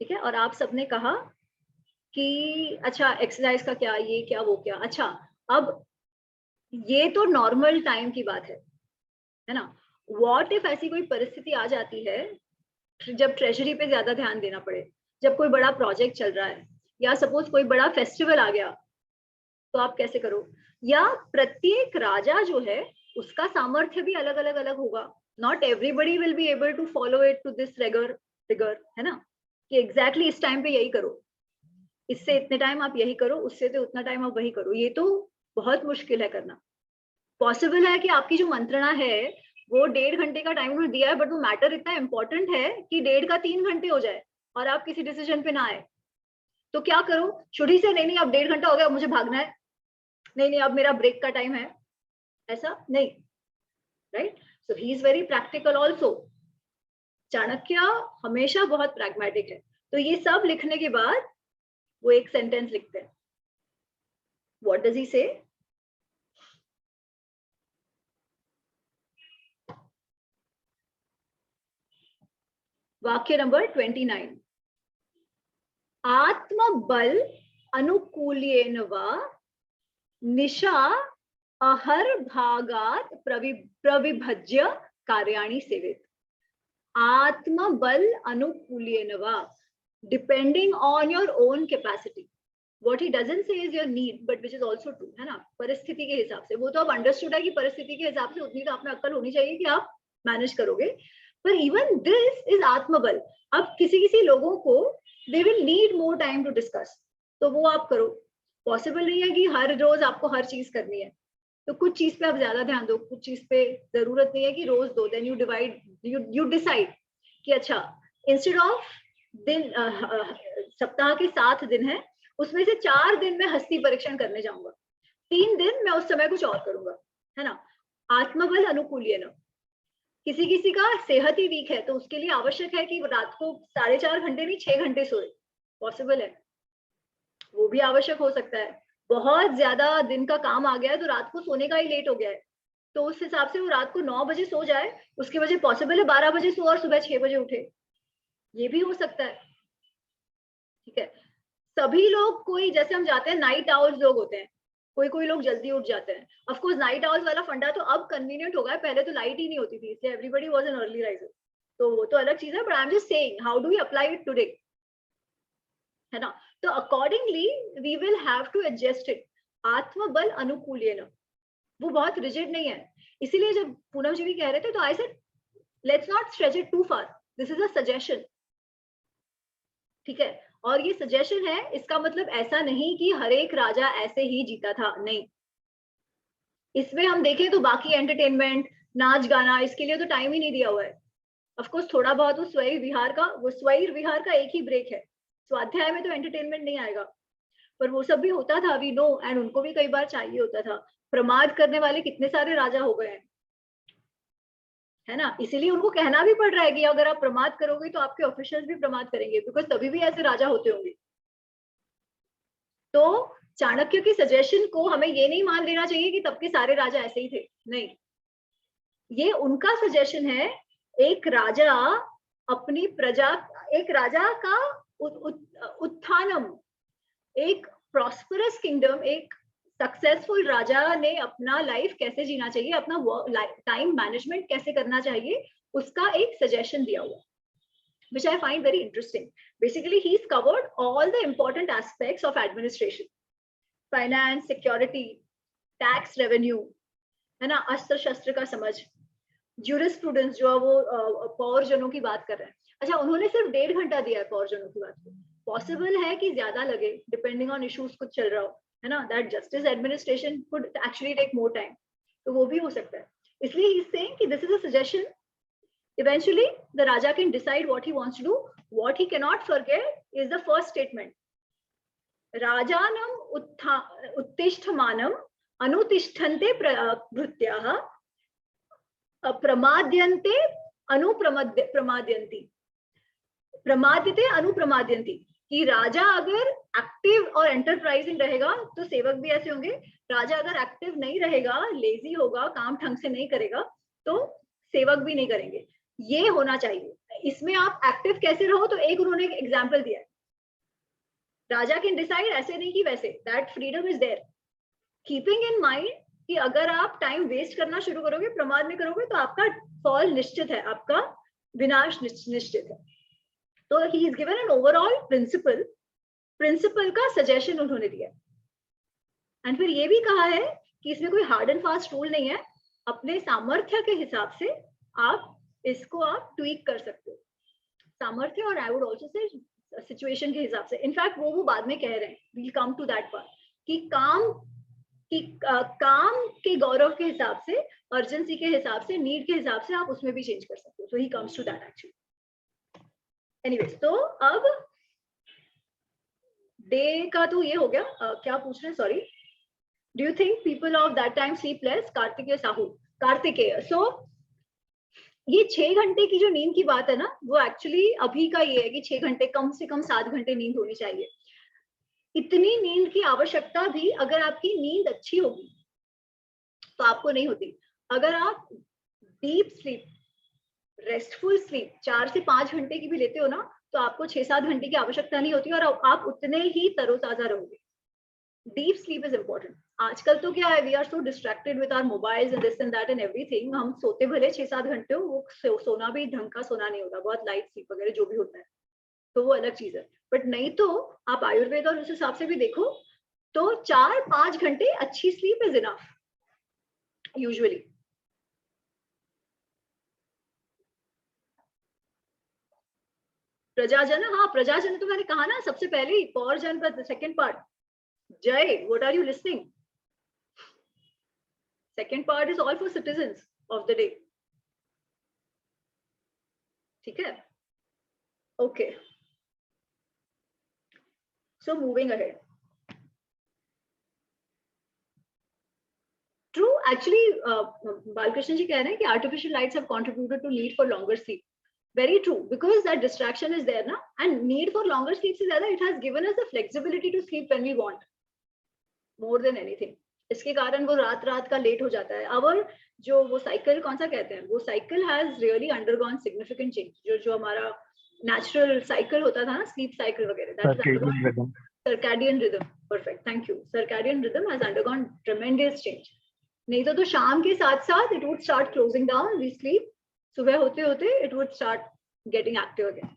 ठीक है। और आप सबने कहा कि अच्छा एक्सरसाइज का क्या, ये क्या, वो क्या। अच्छा, अब ये तो नॉर्मल टाइम की बात है ना। व्हाट इफ ऐसी कोई परिस्थिति आ जाती है जब ट्रेजरी पे ज्यादा ध्यान देना पड़े, जब कोई बड़ा प्रोजेक्ट चल रहा है, या सपोज कोई बड़ा फेस्टिवल आ गया, तो आप कैसे करो? या प्रत्येक राजा जो है उसका सामर्थ्य भी अलग अलग होगा। Not everybody will be able to follow it to this figure, है ना, कि एग्जैक्टली इस टाइम पे यही करो, इससे इतने टाइम आप यही करो, उससे तो उतना टाइम आप वही करो। ये तो बहुत मुश्किल है करना। पॉसिबल है कि आपकी जो मंत्रणा है वो 1.5 घंटे का टाइम दिया है, बट वो मैटर इतना इंपॉर्टेंट है कि 1.5 का 3 घंटे हो जाए और आप किसी डिसीजन पे ना आए, तो क्या करो? शुरू से नहीं, अब 1.5 घंटा हो गया, मुझे भागना है, नहीं अब मेरा ब्रेक का टाइम है, ऐसा नहीं, right. So he is very practical also. Chanakya हमेशा बहुत प्रैग्मेटिक है। तो ये सब लिखने के बाद वो एक सेंटेंस लिखते हैं। व्हाट डज ही से? वाक्य नंबर 29, आत्मबल अनुकूल्येन वा निशा अहर भागात प्रविभज्य कार्याणि सेवेत। आत्मबल अनुकूल्येन वा, depending on your own capacity. What he doesn't say is your need, but which is also true, है ना, परिस्थिति के हिसाब से। वो तो अब अंडरस्टूड है कि परिस्थिति के हिसाब से उतनी तो आप में अक्ल होनी चाहिए कि आप मैनेज करोगे। पर इवन दिस इज आत्मबल। अब किसी लोगों को they will need more time to discuss, तो वो आप करो। पॉसिबल नहीं है कि हर रोज आपको हर चीज करनी है, तो कुछ चीज पे आप ज्यादा ध्यान दो, कुछ चीज पे जरूरत नहीं है कि रोज दो। देन यू डिसाइड कि अच्छा, इंस्टेड ऑफ दिन, सप्ताह के 7 दिन है, उसमें से 4 दिन में हस्ती परीक्षण करने जाऊंगा, 3 दिन मैं उस समय कुछ और करूंगा, है ना। आत्मबल अनुकूल्येन। किसी का सेहत ही वीक है, तो उसके लिए आवश्यक है कि रात को 4.5 घंटे नहीं 6 घंटे सोए। पॉसिबल है, वो भी आवश्यक हो सकता है। बहुत ज्यादा दिन का काम आ गया है तो रात को सोने का ही लेट हो गया है, तो उस हिसाब से वो रात को 9 बजे सो जाए, उसके वजह पॉसिबल है 12 बजे सो और सुबह 6 बजे उठे, ये भी हो सकता है, ठीक है। सभी लोग, कोई जैसे हम जाते हैं नाइट आवर्स लोग होते हैं, कोई लोग जल्दी उठ जाते हैं। ऑफ कोर्स नाइट आवर्स वाला फंडा तो अब कन्वीनियंट हो गया है, पहले तो लाइट ही नहीं होती थी, इसलिए everybody was an early riser, तो वो तो अलग चीज है। But I am just saying how do we apply it today, है ना। तो accordingly we will have to adjust it. आत्मबल अनुकूल्येन, वो बहुत रिजिड नहीं है। इसीलिए जब पूनम जी भी कह रहे थे तो I said let's not stretch it too far, this is a suggestion, ठीक है। और ये सजेशन है, इसका मतलब ऐसा नहीं कि हर एक राजा ऐसे ही जीता था, नहीं। इसमें हम देखें तो बाकी एंटरटेनमेंट, नाच गाना, इसके लिए तो टाइम ही नहीं दिया हुआ है। ऑफ कोर्स थोड़ा बहुत वो स्वैर विहार का एक ही ब्रेक है, स्वाध्याय में तो एंटरटेनमेंट नहीं आएगा, पर वो सब भी होता था, वी नो, एंड उनको भी कई बार चाहिए होता था। प्रमाद करने वाले कितने सारे राजा हो गए हैं, है ना। इसीलिए उनको कहना भी पड़ रहा है कि अगर आप प्रमाद करोगे तो आपके ऑफिशियल्स भी प्रमाद करेंगे, बिकॉज तभी भी ऐसे राजा होते होंगे। तो चाणक्य की सजेशन को हमें ये नहीं मान लेना चाहिए कि तब के सारे राजा ऐसे ही थे, नहीं। ये उनका सजेशन है। एक राजा अपनी प्रजा, एक राजा का उत्थानम, एक प्रॉस्परस किंगडम, एक सक्सेसफुल राजा ने अपना लाइफ कैसे जीना चाहिए, अपना टाइम मैनेजमेंट कैसे करना चाहिए, उसका एक सजेशन दिया हुआ, which I find very interesting. Basically, he's covered all the important aspects of administration, finance, security, tax, revenue, है ना, अस्त्र शस्त्र का समझ, ज्यूरिस्प्रूडेंस जो है वो पौरजनों की बात कर रहे हैं। अच्छा, उन्होंने सिर्फ 1.5 घंटा दिया है पौरजनों की बात को। पॉसिबल है कि ज्यादा लगे डिपेंडिंग ऑन इश्यूज कुछ चल रहा हो, है ना, that justice administration could actually take more time, तो वो भी हो सकता है। इसलिए ही इज सेइंग कि this is a suggestion, eventually the raja can decide what he wants to do. What he cannot forget is the first statement, rajanam uttishthmanam anutishthante भृत्याः प्रमाद्यन्ते अनुप्रमाद्यन्ति, प्रमाद्यते अनुप्रमाद्यन्ति, कि राजा अगर एक्टिव और एंटरप्राइजिंग रहेगा तो सेवक भी ऐसे होंगे, राजा अगर एक्टिव नहीं रहेगा, लेजी होगा, काम ढंग से नहीं करेगा, तो सेवक भी नहीं करेंगे। ये होना चाहिए। इसमें आप एक्टिव कैसे रहो, तो एक उन्होंने एक एग्जाम्पल दिया है, राजा कैन डिसाइड ऐसे नहीं कि वैसे, that freedom is there, keeping in mind कि अगर आप टाइम वेस्ट करना शुरू करोगे, प्रमाद में करोगे, तो आपका फॉल निश्चित है, आपका विनाश निश्चित है। तो he is given an overall principle का सजेशन उन्होंने दिया। एंड फिर ये भी कहा है कि इसमें कोई हार्ड एंड फास्ट रूल नहीं है, अपने सामर्थ्य के हिसाब से आप इसको आप ट्वीक कर सकते हो, सामर्थ्य और I would also say situation के हिसाब से। इनफैक्ट वो बाद में कह रहे हैं, we'll come to that part, कि काम के गौरव के हिसाब से, अर्जेंसी के हिसाब से, नीड के हिसाब से आप उसमें भी चेंज कर सकते हो। So he comes to that actually. Anyways, तो अब डे का तो ये हो गया। क्या पूछ रहे हैं, sorry, do you think people of that time sleep less? Kartikeya Sahu, Kartikeya. So ये 6 घंटे की जो नींद की बात है ना, वो एक्चुअली अभी का ये है कि 6 घंटे, कम से कम 7 घंटे नींद होनी चाहिए। इतनी नींद की आवश्यकता भी, अगर आपकी नींद अच्छी होगी तो आपको नहीं होती। अगर आप डीप स्लीप, रेस्टफुल स्लीप 4 से 5 घंटे की भी लेते हो ना, तो आपको 6-7 घंटे की आवश्यकता नहीं होती और आप उतने ही तरोताजा रहोगे। Deep sleep is important. आजकल तो क्या है, we are so distracted with our mobiles and this and that and everything. हम सोते भले 6-7 घंटे हो, वो सोना भी ढंग का सोना नहीं होता, बहुत लाइट स्लीप वगैरह जो भी होता है, तो वो अलग चीज है। बट नहीं तो आप आयुर्वेद और उस हिसाब से भी देखो तो 4-5 घंटे अच्छी स्लीप इज इनफ यूजुअली। प्रजाजन, हाँ प्रजाजन तो मैंने कहा ना सबसे पहले ही, पौर जनपद second part. Jay, what are you listening? Second part is all for citizens of the day. ठीक है, okay. So moving ahead, true, actually Balakrishna ji कह रहे हैं कि artificial lights have contributed to need for longer sleep. Very true, because that distraction is there, na, and need for longer sleeps is there. It has given us the flexibility to sleep when we want, more than anything. इसके कारण वो रात का late हो जाता है। Our जो वो साइकिल कौन सा कहते हैं, वो cycle has really undergone significant change. जो हमारा natural साइकिल होता था ना, sleep cycle वगैरह, that is circadian rhythm. Circadian rhythm, perfect, thank you. Circadian rhythm has undergone tremendous change. नहीं तो शाम के साथ it would start closing down, we sleep. सुबह होते होते it would start getting active again.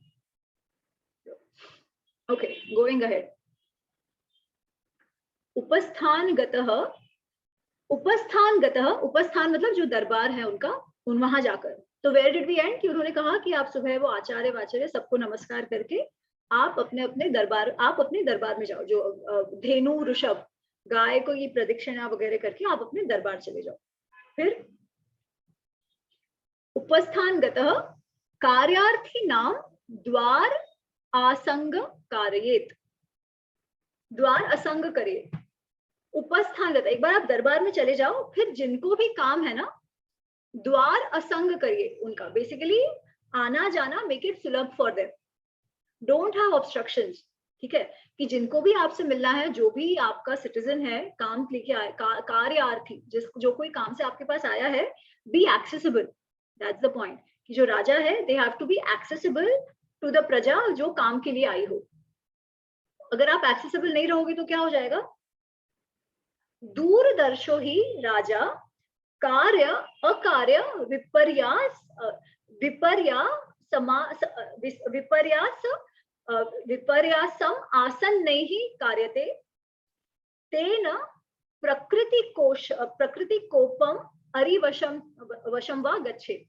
Okay, going ahead. उपस्थान गतः, उपस्थान मतलब जो दरबार है उनका, वहां जाकर। तो where did we end? कि उन्होंने कहा कि आप सुबह वो आचार्य वाचार्य सबको नमस्कार करके आप अपने दरबार में जाओ। जो धेनु ऋषभ गाय को ये प्रदक्षिणा वगैरह करके आप अपने दरबार चले जाओ। फिर उपस्थान गतः कार्यार्थी नाम द्वार आसंग कारयेत, द्वार असंग करे। उपस्थान गतः, एक बार आप दरबार में चले जाओ, फिर जिनको भी काम है ना, द्वार असंग करिए उनका। बेसिकली आना जाना, मेक इट सुलभ for them, don't have obstructions. ठीक है, कि जिनको भी आपसे मिलना है, जो भी आपका सिटीजन है, काम लेके आए, कार्यार्थी, जो कोई काम से आपके पास आया है, be accessible. That's the point, कि जो राजा है, they have to be accessible to the प्रजा जो काम के लिए आई हो। अगर आप accessible नहीं रहोगे तो क्या हो जाएगा? दूरदर्शो ही राजा कार्य अकार्य विपर्यासम आसन्नैः कार्यते, तेन प्रकृति कोपम अरि वशम वशम वा गच्छेत।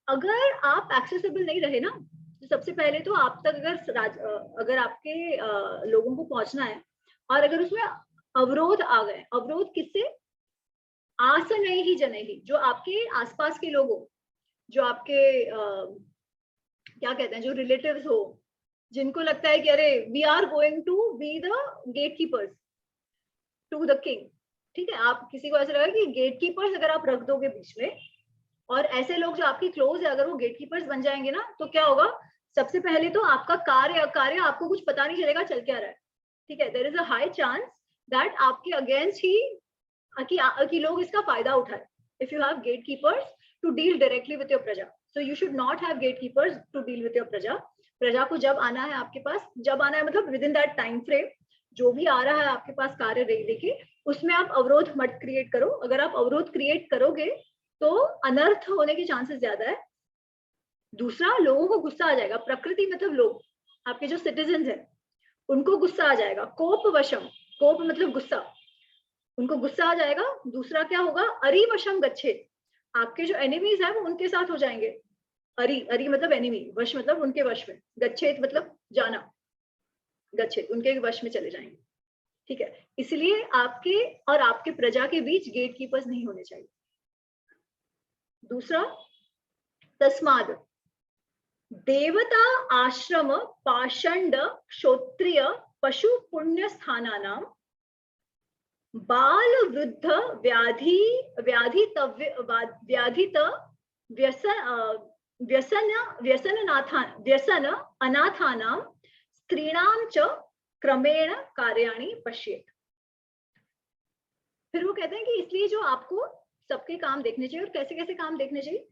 अगर आप एक्सेसिबल नहीं रहे ना, तो सबसे पहले तो आप तक अगर आपके लोगों को पहुंचना है और अगर उसमें अवरोध आ गए, अवरोध किससे? आसनैहि ही जनैहि, जो आपके आसपास के लोग हो, जो आपके क्या कहते हैं, जो रिलेटिव्स हो, जिनको लगता है कि अरे we are going to be the gatekeepers to the king, ठीक है, आप किसी को ऐसा लगा कि गेट कीपर्स अगर आप रख दोगे बीच में, और ऐसे लोग जो आपकी क्लोज है अगर वो गेट कीपर्स बन जाएंगे ना, तो क्या होगा? सबसे पहले तो आपका कार्य आपको कुछ पता नहीं चलेगा चल क्या रहा है, ठीक है। There is a high chance that आपके अगेंस्ट ही कि लोग इसका फायदा उठाए। If you have gatekeepers to deal directly with your praja, so you should not have gatekeepers to deal with your praja. प्रजा को जब आना है आपके पास, जब आना है मतलब with in that time frame, जो भी आ रहा है आपके पास कार्य लेके, उसमें आप अवरोध मत क्रिएट करो। अगर आप अवरोध क्रिएट करोगे तो अनर्थ होने के चांसेस ज्यादा है। दूसरा, लोगों को गुस्सा आ जाएगा। प्रकृति मतलब लोग, आपके जो सिटीजन है उनको गुस्सा आ जाएगा। कोप वशम, कोप मतलब गुस्सा, उनको गुस्सा आ जाएगा। दूसरा क्या होगा? अरि वशम गच्छेत, आपके जो एनिमीज है वो उनके साथ हो जाएंगे। अरि मतलब एनिमी, वश मतलब उनके वश में, गच्छेत मतलब जाना, गच्छेत उनके वश में चले जाएंगे, ठीक है। इसलिए आपके और आपके प्रजा के बीच गेट कीपर्स नहीं होने चाहिए। दूसरा, तस्माद देवता आश्रम पाषंड क्षोत्रिय पशु पुण्य स्थानानां बाल वृद्ध व्याधित व्यसन अनाथानां स्त्रीणां च क्रमेण कार्याणि पश्येत्। फिर वो कहते हैं कि इसलिए जो आपको सबके काम देखने चाहिए, और कैसे कैसे काम देखने चाहिए?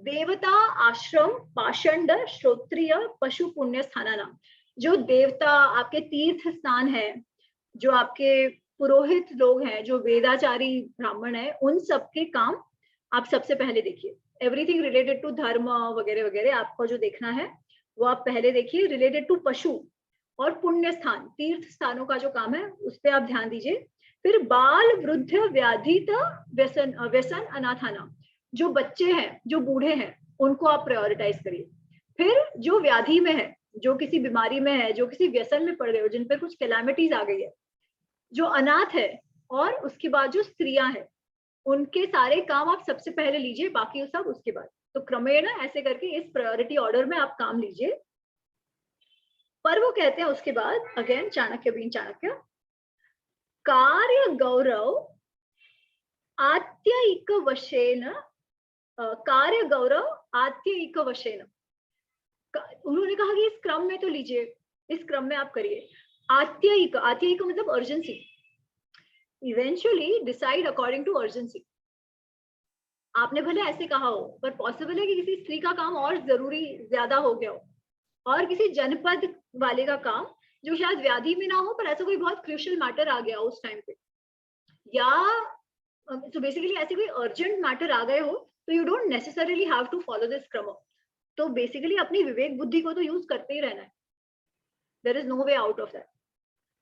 देवता आश्रम पाषंड श्रोत्रिय पशु पुण्य स्थानानां, जो देवता आपके तीर्थ स्थान है, जो आपके पुरोहित लोग हैं, जो वेदाचारी ब्राह्मण है, उन सबके काम आप सबसे पहले देखिए। एवरीथिंग रिलेटेड टू धर्म वगैरह वगैरह आपको जो देखना है वो आप पहले देखिए। रिलेटेड टू पशु और पुण्य स्थान, तीर्थ स्थानों का जो काम है उस पर आप ध्यान दीजिए। फिर बाल वृद्ध व्याधित व्यसन अनाथाना, जो बच्चे हैं, जो बूढ़े हैं, उनको आप प्रायोरिटाइज करिए। फिर जो व्याधि में है, जो किसी बीमारी में है, जो किसी व्यसन में पड़ गए हो, जिन पर कुछ कैलामिटीज आ गई है, जो अनाथ है, और उसके बाद जो स्त्रियां हैं, उनके सारे काम आप सबसे पहले लीजिए, बाकी सब उसके बाद। तो क्रमेण ऐसे करके इस प्रायोरिटी ऑर्डर में आप काम लीजिए। पर वो कहते हैं उसके बाद, अगेन चाणक्य बीन चाणक्य, कार्य गौरव आत्ययिक वशेन, कार्य गौरव आत्ययिक वशेन, उन्होंने कहा कि इस क्रम में तो लीजिए, इस क्रम में आप करिए। आत्ययिक, आत्ययिक मतलब urgency, eventually decide according to urgency. आपने भले ऐसे कहा हो, पर पॉसिबल है कि किसी स्त्री का काम और जरूरी ज्यादा हो गया हो, और किसी जनपद वाले का काम जो शायद व्याधि में ना हो, पर ऐसा कोई बहुत क्रूशियल मैटर आ गया उस टाइम पे, या तो बेसिकली ऐसे कोई अर्जेंट मैटर आ गए हो, तो you don't necessarily have to follow this क्रम। तो बेसिकली अपनी विवेक बुद्धि को तो यूज करते ही रहना है। There is no way out of that,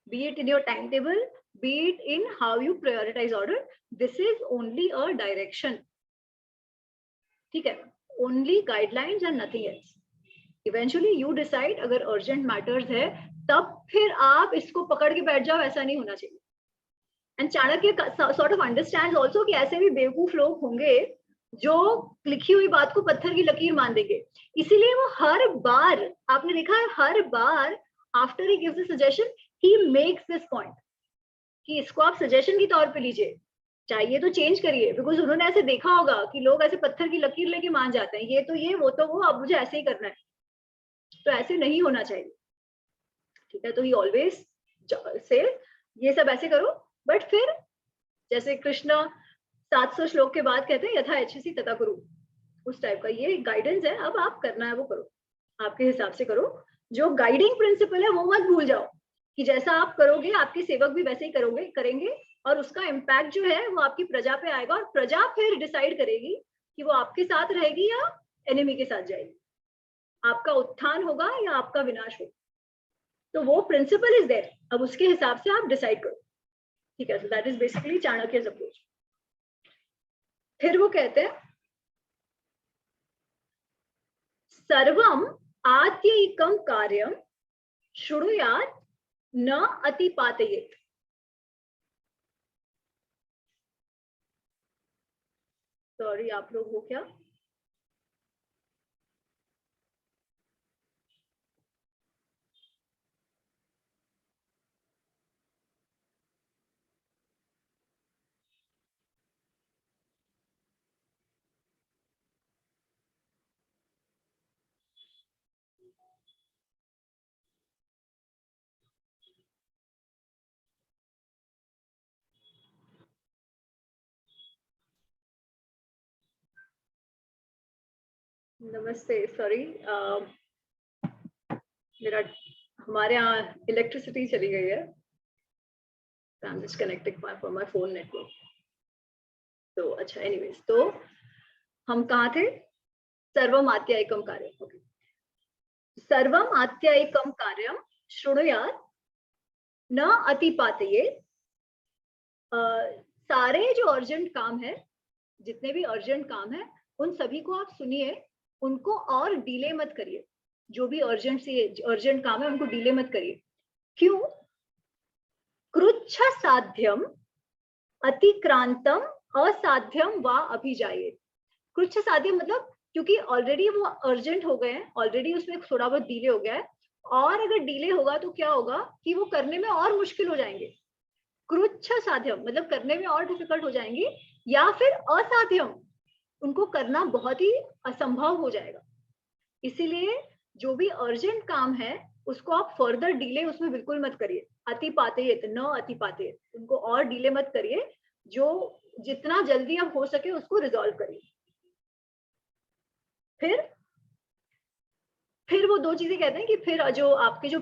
be it in your timetable, be it in how you prioritize order. This is only a direction, ठीक है, only guidelines and nothing else. Eventually you decide, अगर urgent matters है तब फिर आप इसको पकड़ के बैठ जाओ, ऐसा नहीं होना चाहिए। And Chanakya sort of understands also कि ऐसे भी बेवकूफ लोग होंगे जो लिखी हुई बात को पत्थर की लकीर मान देंगे। इसीलिए वो हर बार, आपने देखा है, हर बार after he gives a suggestion, he makes this point कि इसको आप सजेशन के तौर पे लीजिए, चाहिए तो चेंज करिए, बिकॉज उन्होंने ऐसे देखा होगा कि लोग ऐसे पत्थर की लकीर लेके मान जाते हैं, ये तो ये, वो तो वो, अब मुझे ऐसे ही करना है, तो ऐसे नहीं होना चाहिए, ठीक है। तो ही ऑलवेज से ये सब ऐसे करो, बट फिर जैसे कृष्ण 700 श्लोक के बाद कहते हैं यथा इच्छसि तथा कुरु, उस टाइप का ये गाइडेंस है। अब आप करना है वो करो, आपके हिसाब से करो। जो गाइडिंग प्रिंसिपल है वो मत भूल जाओ कि जैसा आप करोगे आपके सेवक भी वैसे ही करेंगे, और उसका इम्पैक्ट जो है वो आपकी प्रजा पे आएगा, और प्रजा फिर डिसाइड करेगी कि वो आपके साथ रहेगी या एनिमी के साथ जाएगी, आपका उत्थान होगा या आपका विनाश होगा। तो वो प्रिंसिपल इज देयर, अब उसके हिसाब से आप डिसाइड करो, ठीक है। So that is basically Chanakya's approach. फिर वो कहते हैं सर्वम आत्यैकम कार्यम शृणुयात् न अतिपातयेत्। सॉरी, आप लोग हो क्या? नमस्ते, सॉरी, मेरा हमारे यहाँ इलेक्ट्रिसिटी चली गई है, आई am just connecting for my phone network. तो अच्छा, एनीवेज, तो हम कहाँ थे? सर्वम आत्यायिकम कार्यम। ओके, सर्वम आत्यायिकम कार्यम शृणुयात् न अतिपातयेत्। सारे जो अर्जेंट काम है, जितने भी अर्जेंट काम है, उन सभी को आप सुनिए, उनको और डिले मत करिए। जो भी अर्जेंट काम है उनको डिले मत करिए। क्यों? कृच्छ साध्यम अतिक्रांतम असाध्यम वा अभिजायेत्। कृच्छ साध्यम मतलब क्योंकि ऑलरेडी वो अर्जेंट हो गए हैं, ऑलरेडी उसमें थोड़ा बहुत डिले हो गया है, और अगर डिले होगा तो क्या होगा कि वो करने में और मुश्किल हो जाएंगे। कृच्छ साध्यम मतलब करने में और डिफिकल्ट हो जाएंगे, या फिर असाध्यम, उनको करना बहुत ही असंभव हो जाएगा। इसीलिए जो भी अर्जेंट काम है उसको आप फर्दर डिले उसमें बिल्कुल मत करिए। अतिपातयेत्, न अतिपातयेत्, उनको और डिले मत करिए। जो जितना जल्दी अब हो सके उसको रिजॉल्व करिए। फिर वो दो चीजें कहते हैं कि फिर जो आपके जो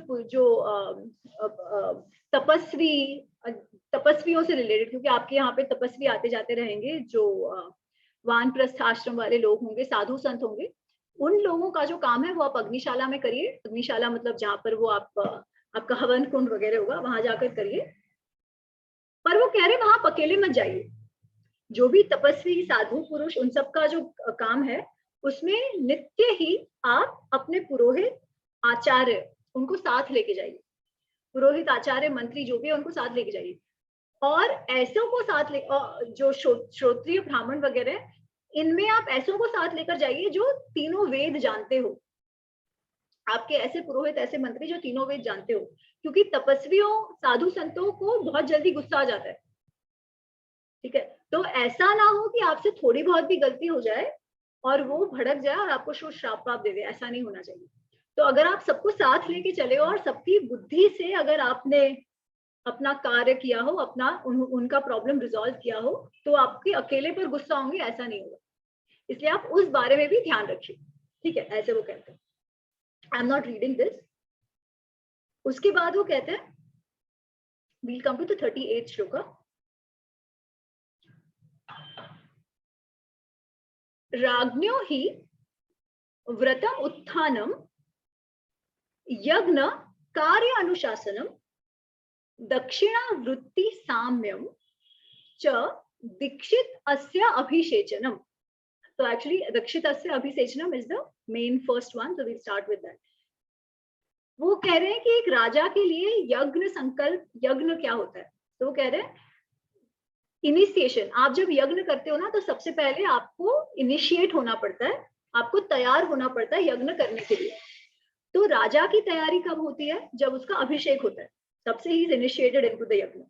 तपस्वियों से रिलेटेड, क्योंकि आपके यहाँ पे तपस्वी आते जाते रहेंगे, जो वानप्रस्थ आश्रम वाले लोग होंगे, साधु संत होंगे, उन लोगों का जो काम है वो आप अग्निशाला में करिए। अग्निशाला मतलब जहाँ पर वो आपका हवन कुंड वगैरह होगा, वहां जाकर करिए। पर वो कह रहे वहां आप अकेले मत जाइए। जो भी तपस्वी साधु पुरुष, उन सब का जो काम है उसमें नित्य ही आप अपने पुरोहित आचार्य उनको साथ लेके जाइए। पुरोहित आचार्य मंत्री जो भी है उनको साथ लेके जाइए, और ऐसों को साथ ले, जो श्रोत्रिय ब्राह्मण वगैरह, इनमें आप ऐसों को साथ लेकर जाइए जो तीनों वेद जानते हो। आपके ऐसे पुरोहित, ऐसे मंत्री जो तीनों वेद जानते हो, क्योंकि तपस्वियों साधु संतों को बहुत जल्दी गुस्सा आ जाता है। ठीक है, तो ऐसा ना हो कि आपसे थोड़ी बहुत भी गलती हो जाए और वो भड़क जाए और आपको श्राप पाप दे दे, ऐसा नहीं होना चाहिए। तो अगर आप सबको साथ लेके चले और सबकी बुद्धि से अगर आपने अपना कार्य किया हो, उनका प्रॉब्लम रिजॉल्व किया हो, तो आपके अकेले पर गुस्सा होंगे, ऐसा नहीं होगा। इसलिए आप उस बारे में भी ध्यान रखिए। ठीक है, ऐसे वो कहते हैं। I am not reading this. उसके बाद वो कहते हैं, we'll come to the 38th shloka. राज्ञो हि व्रतम उत्थानम यज्ञ कार्य अनुशासनम दक्षिणावृत्ति साम्यम च दीक्षित अस्य अभिषेचनम। तो एक्चुअली दक्षित अस्य अभिषेचनम is the main first one, so we start with that. वो कह रहे हैं कि एक राजा के लिए यज्ञ संकल्प, यज्ञ क्या होता है? तो वो कह रहे हैं इनिशिएशन। आप जब यज्ञ करते हो ना, तो सबसे पहले आपको इनिशिएट होना पड़ता है, आपको तैयार होना पड़ता है यज्ञ करने के लिए। तो राजा की तैयारी कब होती है? जब उसका अभिषेक होता है, तब से he is initiated into the यज्ञ।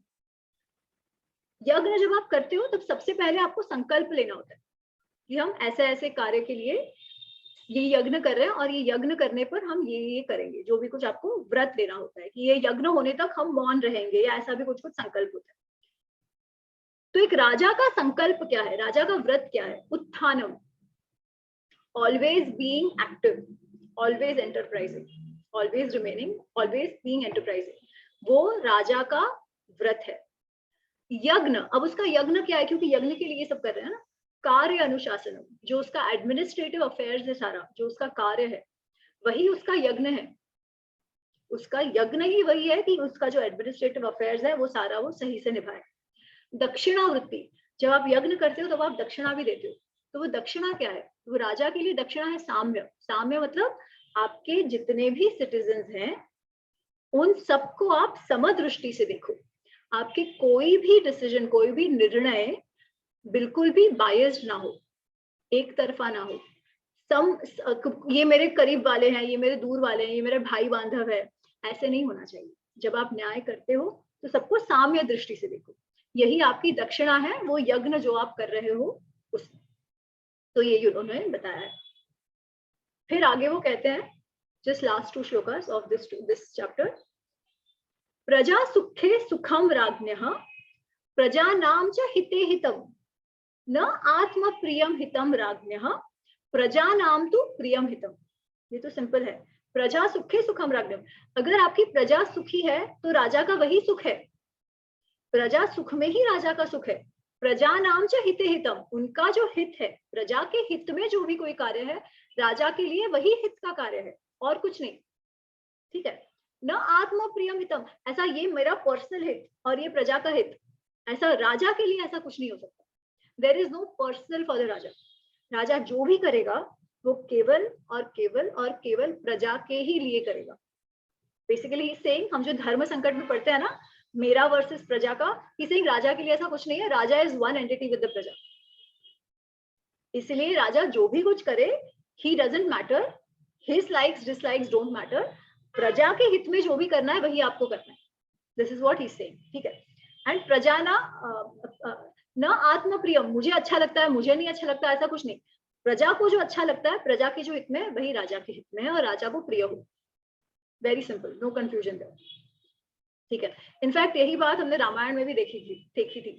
यज्ञ जब आप करते हो तब सबसे पहले आपको संकल्प लेना होता है कि हम ऐसे ऐसे कार्य के लिए ये यज्ञ कर रहे हैं, और ये यज्ञ करने पर हम ये करेंगे। जो भी कुछ आपको व्रत लेना होता है कि ये यज्ञ होने तक हम मौन रहेंगे, या ऐसा भी कुछ संकल्प होता है। तो एक राजा का संकल्प क्या है, राजा का व्रत क्या है? उत्थानम, always being active, always enterprising, always remaining, always being enterprising, वो राजा का व्रत है। यज्ञ, अब उसका यज्ञ क्या है? क्योंकि यज्ञ के लिए ये सब कर रहे हैं ना। कार्य अनुशासन, जो उसका एडमिनिस्ट्रेटिव अफेयर्स है सारा, जो उसका कार्य है, वही उसका यज्ञ है। उसका यज्ञ ही वही है कि उसका जो एडमिनिस्ट्रेटिव अफेयर्स है वो सारा वो सही से निभाए। दक्षिणावृत्ति, जब आप यज्ञ करते हो तब आप दक्षिणा भी देते हो। तो वो दक्षिणा क्या है? वो राजा के लिए दक्षिणा है साम्य। साम्य मतलब आपके जितने भी सिटीजन्स हैं उन सबको आप समदृष्टि से देखो। आपके कोई भी डिसीजन, कोई भी निर्णय बिल्कुल भी बायस्ड ना हो, एक तरफा ना हो। ये मेरे करीब वाले हैं, ये मेरे दूर वाले हैं, ये मेरे भाई बांधव है, ऐसे नहीं होना चाहिए। जब आप न्याय करते हो तो सबको साम्य दृष्टि से देखो। यही आपकी दक्षिणा है, वो यज्ञ जो आप कर रहे हो उस। तो ये उन्होंने बताया है। फिर आगे वो कहते हैं, just last 2 shlokas of this chapter, प्रजा सुखे सुखम राज्ञः प्रजानां च हिते हितम न आत्म प्रियम हितम राज्ञः प्रजानां तु प्रियम हितम। ये तो सिंपल है, प्रजा सुखे सुखम राज्ञः। अगर आपकी प्रजा सुखी है तो राजा का वही सुख है, प्रजा सुख में ही राजा का सुख है। प्रजानां च हिते हितम, उनका जो हित है, प्रजा के हित में जो भी कोई कार्य है राजा के लिए वही हित का कार्य है और कुछ नहीं। ठीक है, न आत्म प्रियम हितम, ऐसा ये मेरा पर्सनल हित और ये प्रजा का हित, ऐसा राजा के लिए ऐसा कुछ नहीं हो सकता। There is no personal for the raja. राजा जो भी करेगा वो केवल और केवल और केवल प्रजा के ही लिए करेगा। बेसिकली सेइंग, हम जो धर्म संकट में पढ़ते हैं ना, मेरा वर्सेस प्रजा का, सेइंग राजा के लिए ऐसा कुछ नहीं है। Raja is one entity with the praja. इसलिए राजा जो भी कुछ करे, he doesn't matter, his likes dislikes don't matter, प्रजा के हित में जो भी करना है वही आपको करना है। This is what he is saying. ठीक है, एंड प्रजा न आत्म प्रियम, मुझे अच्छा लगता है मुझे नहीं अच्छा लगता, ऐसा कुछ नहीं। प्रजा को जो अच्छा लगता है, प्रजा के जो हित में है वही राजा के हित में है और राजा को प्रिय हो। Very simple, no confusion there. ठीक है, इनफैक्ट यही बात हमने रामायण में भी देखी थी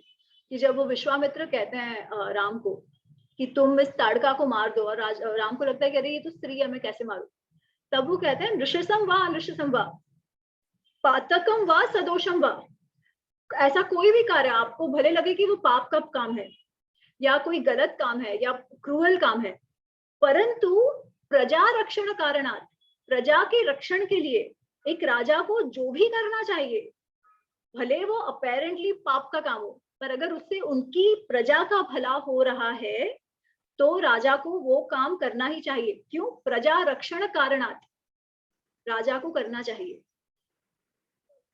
कि जब वो विश्वामित्र कहते हैं राम को कि तुम इस ताड़का को मार दो, और राम को लगता है कि अरे ये तो स्त्री है, मैं कैसे मारूं, तब वो कहते हैं नृशंसम वा पातकम वा सदोषम वा, ऐसा कोई भी कार्य आपको भले लगे कि वो पाप का काम है या कोई गलत काम है या क्रूअल काम है, परंतु प्रजा रक्षण कारणात्, प्रजा के रक्षण के लिए एक राजा को जो भी करना चाहिए, भले वो अपेरेंटली पाप का काम हो, पर अगर उससे उनकी प्रजा का भला हो रहा है तो राजा को वो काम करना ही चाहिए। क्यों? प्रजा रक्षण कारणात्, राजा को करना चाहिए।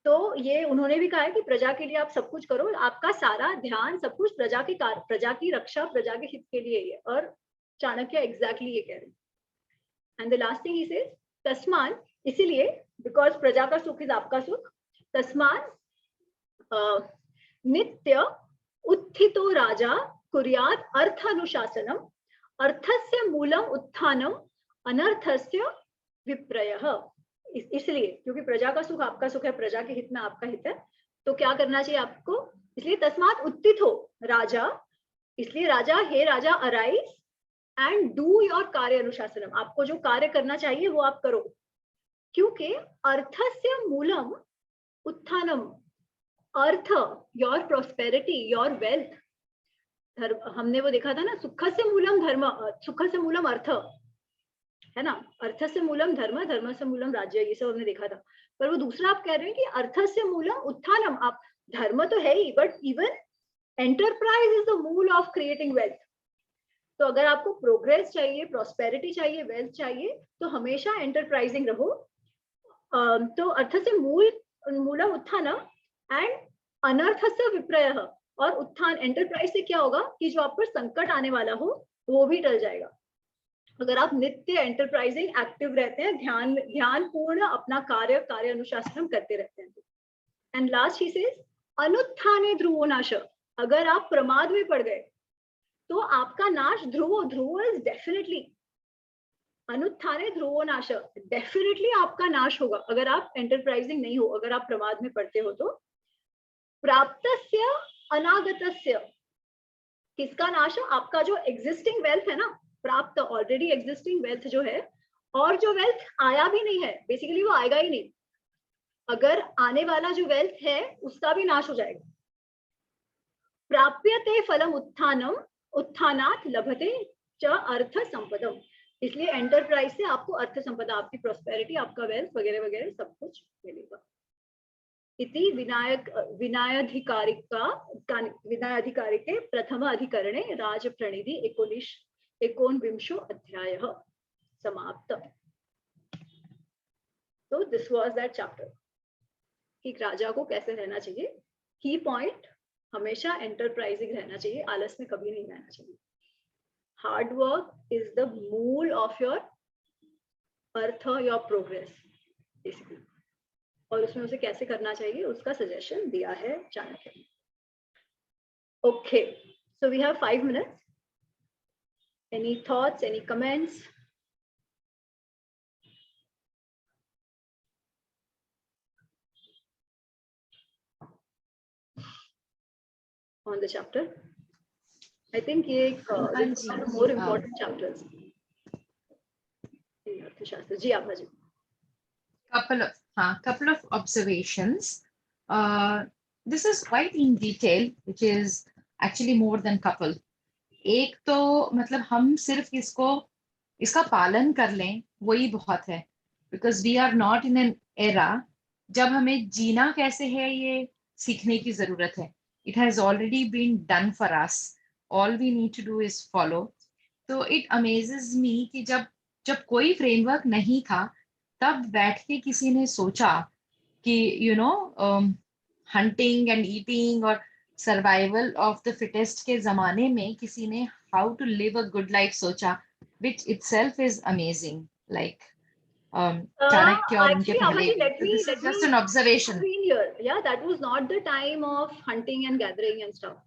तो ये उन्होंने भी कहा है कि प्रजा के लिए आप सब कुछ करो, आपका सारा ध्यान सब कुछ प्रजा की रक्षा, प्रजा के हित के लिए ही है। और चाणक्य एग्जैक्टली ये कह रहे हैं। And the last thing he says, तस्मान, इसीलिए बिकॉज प्रजा का सुख इज आपका सुख, तस्मान नित्य उत्थितो राजा कुर्यात् अर्थ अनुशासनम, अर्थस्य मूलम उत्थानम अनर्थस्य विप्रयः। इसलिए क्योंकि प्रजा का सुख आपका सुख है, प्रजा के हित में आपका हित है, तो क्या करना चाहिए आपको? इसलिए तस्मात् उत्थितो राजा, इसलिए राजा, हे राजा, अराइज एंड डू योर कार्य अनुशासनम, आपको जो कार्य करना चाहिए वो आप करो, क्योंकि अर्थस्य मूलम उत्थानम, अर्थ, योर प्रोस्पेरिटी, योर वेल्थ, हमने वो देखा था ना, सुख से मूलम धर्म, सुख से मूलम अर्थ है ना, अर्थ से मूलम धर्म, धर्म से मूलम राज्य, ये सब हमने देखा था। पर वो दूसरा आप कह रहे हैं कि अर्थ से मूलम उत्थानम, आप धर्म तो है ही, but even enterprise is the mool of creating wealth. तो अगर आपको प्रोग्रेस चाहिए, प्रॉस्पेरिटी चाहिए, वेल्थ चाहिए, तो हमेशा एंटरप्राइजिंग रहो। तो अर्थ से मूलम उत्थानम एंड अनर्थस्य विप्रयः, और उत्थान, एंटरप्राइज से क्या होगा कि जो आप पर संकट आने वाला हो वो भी टल जाएगा। अगर आप नित्य एंटरप्राइजिंग एक्टिव रहते हैं, ध्यान पूर्ण अपना कार्य अनुशासन करते रहते हैं। एंड लास्ट ही सेज, अनुत्थाने ध्रुवो नाश, अगर आप प्रमाद में पड़ गए तो आपका नाश ध्रुव इज डेफिनेटली, अनुत्थाने ध्रुवो नाश, डेफिनेटली आपका नाश होगा अगर आप एंटरप्राइजिंग नहीं हो, अगर आप प्रमाद में पड़ते हो तो। प्राप्तस्य अनागतस्य, किसका नाश? आपका जो एग्जिस्टिंग वेल्थ है ना, प्राप्त ऑलरेडी एग्जिस्टिंग वेल्थ जो है, और जो वेल्थ आया भी नहीं है, बेसिकली वो आएगा ही नहीं, अगर आने वाला जो वेल्थ है उसका भी नाश हो जाएगा। प्राप्यते फलम उत्थानम, उत्थानात् लभते च अर्थ संपदम, इसलिए एंटरप्राइज से आपको अर्थ संपदा, आपकी प्रॉस्पेरिटी, आपका वेल्थ वगैरह वगैरह सब कुछ मिलेगा। इति विनयाधिकारिके प्रथम अधिकरणे राजप्रणिधि 19 अध्यायः समाप्त. So this was that chapter. कि राजा को कैसे रहना चाहिए. की पॉइंट हमेशा एंटरप्राइजिंग रहना चाहिए, आलस में कभी नहीं रहना चाहिए. Hard work is the mool of your earth, your progress basically. और उसमें उसे कैसे करना चाहिए उसका सजेशन दिया है चाणक्य ने. Okay, so we have 5 minutes. Any thoughts, any comments? On the chapter, I think ये one of the more important chapters in अर्थशास्त्र. जी आप जी. Couple of observations. This is quite in detail, which is actually more than couple. एक तो मतलब हम सिर्फ इसका पालन कर लें वही बहुत है, because we are not in an era जब हमें जीना कैसे है ये सीखने की जरूरत है. It has already been done for us. All we need to do is follow. So it amazes me कि जब कोई framework नहीं था तब बैठ के किसी ने सोचा कि hunting and eating और survival of the fittest के जमाने में किसी ने how to live a good life सोचा, which itself is amazing. Like Chanakya और उनके पहले. This is just an observation. Yeah, that was not the time of hunting and gathering and stuff.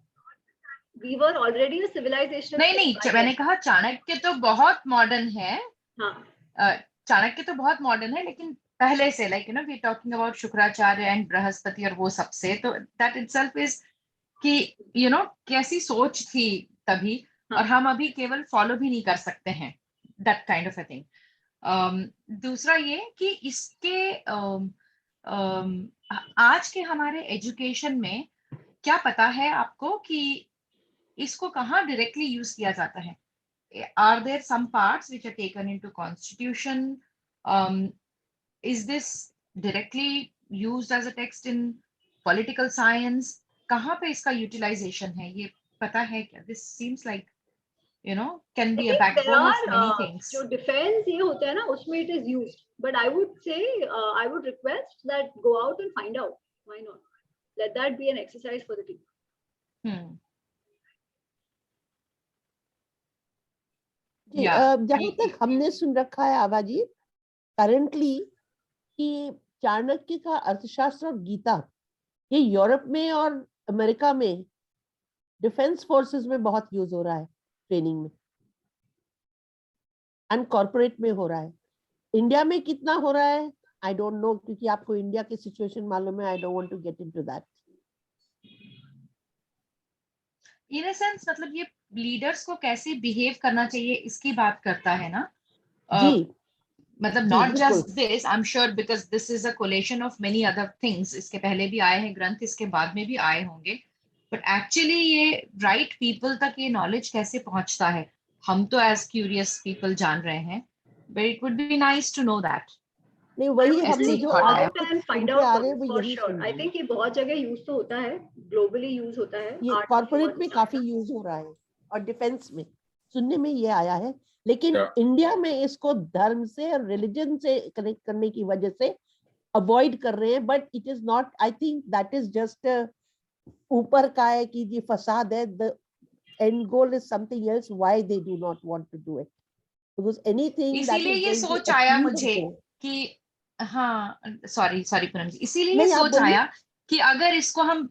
We were already a civilization. नहीं, मैंने कहा चाणक्य तो बहुत modern है. हाँ. चाणक्य तो बहुत मॉडर्न है, लेकिन पहले से we talking about Shukracharya and Brihaspati और वो सबसे, तो that itself is कि कैसी सोच थी तभी. और हम अभी केवल फॉलो भी नहीं कर सकते हैं. That kind of a thing. दूसरा ये कि इसके आज के हमारे एजुकेशन में क्या पता है आपको कि इसको कहाँ डायरेक्टली यूज किया जाता है. Are there some parts which are taken into constitution? Is this directly used as a text in political science? कहाँ पे इसका utilization है ये पता है क्या? This seems like can be a backbone of many things. जो defense ये होता है ना उसमें it is used, but I would say I would request that go out and find out. Why not? Let that be an exercise for the team. जहां तक हमने सुन रखा है आभा जी करंटली कि चाणक्य का अर्थशास्त्र और गीता ये यूरोप में और अमेरिका में डिफेंस फोर्सेस में बहुत यूज हो रहा है, ट्रेनिंग में एंड कॉर्पोरेट में हो रहा है. इंडिया में कितना हो रहा है आई डोंट नो, क्योंकि आपको इंडिया की सिचुएशन मालूम है. I don't want to get into that. In a sense मतलब ये लीडर्स को कैसे बिहेव करना चाहिए इसकी बात करता है ना. जी मतलब not just this, I am sure because this is a coalition of many other things. इसके पहले भी आए हैं ग्रंथ, इसके बाद में भी आए होंगे, बट एक्चुअली ये राइट पीपल तक ये नॉलेज कैसे पहुंचता है हम तो एज क्यूरियस पीपल जान रहे हैं, but it would be nice to know that. नहीं वही हमने जो find out आ रहे हैं वो यही sure. I think ये बहुत जगह यूज तो होता है, ग्लोबली यूज होता है, ये कॉर्पोरेट में काफी यूज हो रहा है और डिफेंस में सुनने में ये आया है. लेकिन इंडिया में इसको धर्म से और रिलीजन से कनेक्ट करने की वजह से अवॉइड कर रहे हैं. But it is not, I think that is just ऊपर का है कि जी फसाद है. The end goal is something else. Why they do not want to do it, because anything. इसीलिए ये सोच आया मुझे कि सॉरी पूनम जी, इसीलिए ये सोच आया कि अगर इसको हम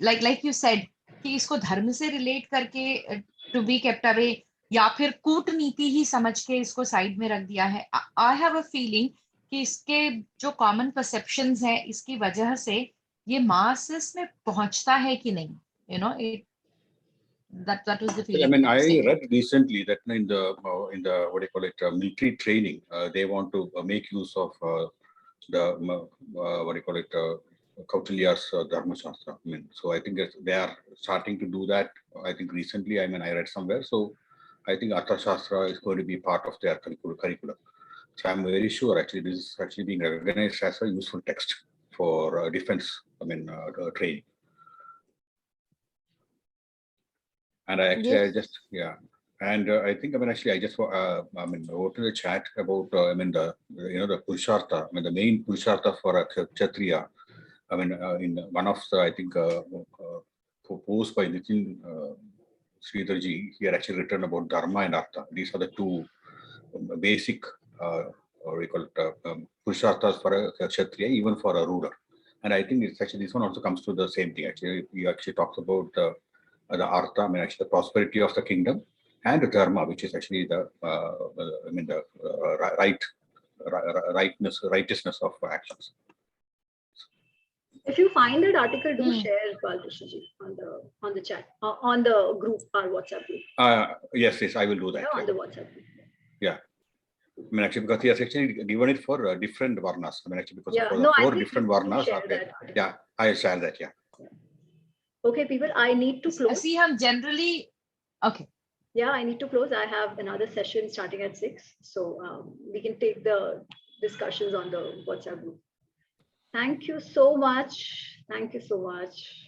लाइक यू सेड कि इसको धर्म से रिलेट करके टू बी केप्ट अवे या फिर कूटनीति ही समझ के इसको साइड में रख दिया है. आई हैव अ फीलिंग कि इसके जो कॉमन परसेप्शंस हैं इसकी वजह से ये मासेस में पहुंचता है कि नहीं. That was the feeling. I mean, I read recently that in the what do you call it, military training, they want to make use of the what do you call it, Kautilya's Dharma Shastra. I mean, so I think they are starting to do that. I think recently, I mean, I read somewhere. So I think Artha Shastra is going to be part of their curriculum. So I'm very sure actually this is actually being recognized as a useful text for defense, training. And I actually, Yes. I just, yeah. And I think, actually, I just, wrote in the chat about, the Purushartha, the main Purushartha for a Kshatriya. In one of the, I think, proposed by Nitin Sridharji, he had actually written about Dharma and Artha. These are the two basic, or we call it, Purusharthas for a Kshatriya, even for a ruler. And I think it's actually, this one also comes to the same thing. Actually, he actually talks about the Artha, actually the prosperity of the kingdom, and the Dharma, which is actually the, righteousness of actions. If you find that article, do Hmm. share, Balakrishna ji, on the chat, on the group, our WhatsApp group. Yes, I will do that. Yeah, on the WhatsApp group. Yeah. Actually, because he has actually given it for different varnas. Actually, because Yeah, for no, the I four think different you varnas share are there. that article. Yeah, I share that. Yeah. Okay, people, I need to close. See, hum generally, okay. Yeah, I need to close. I have another session starting at 6. So we can take the discussions on the WhatsApp group. Thank you so much. Thank you so much.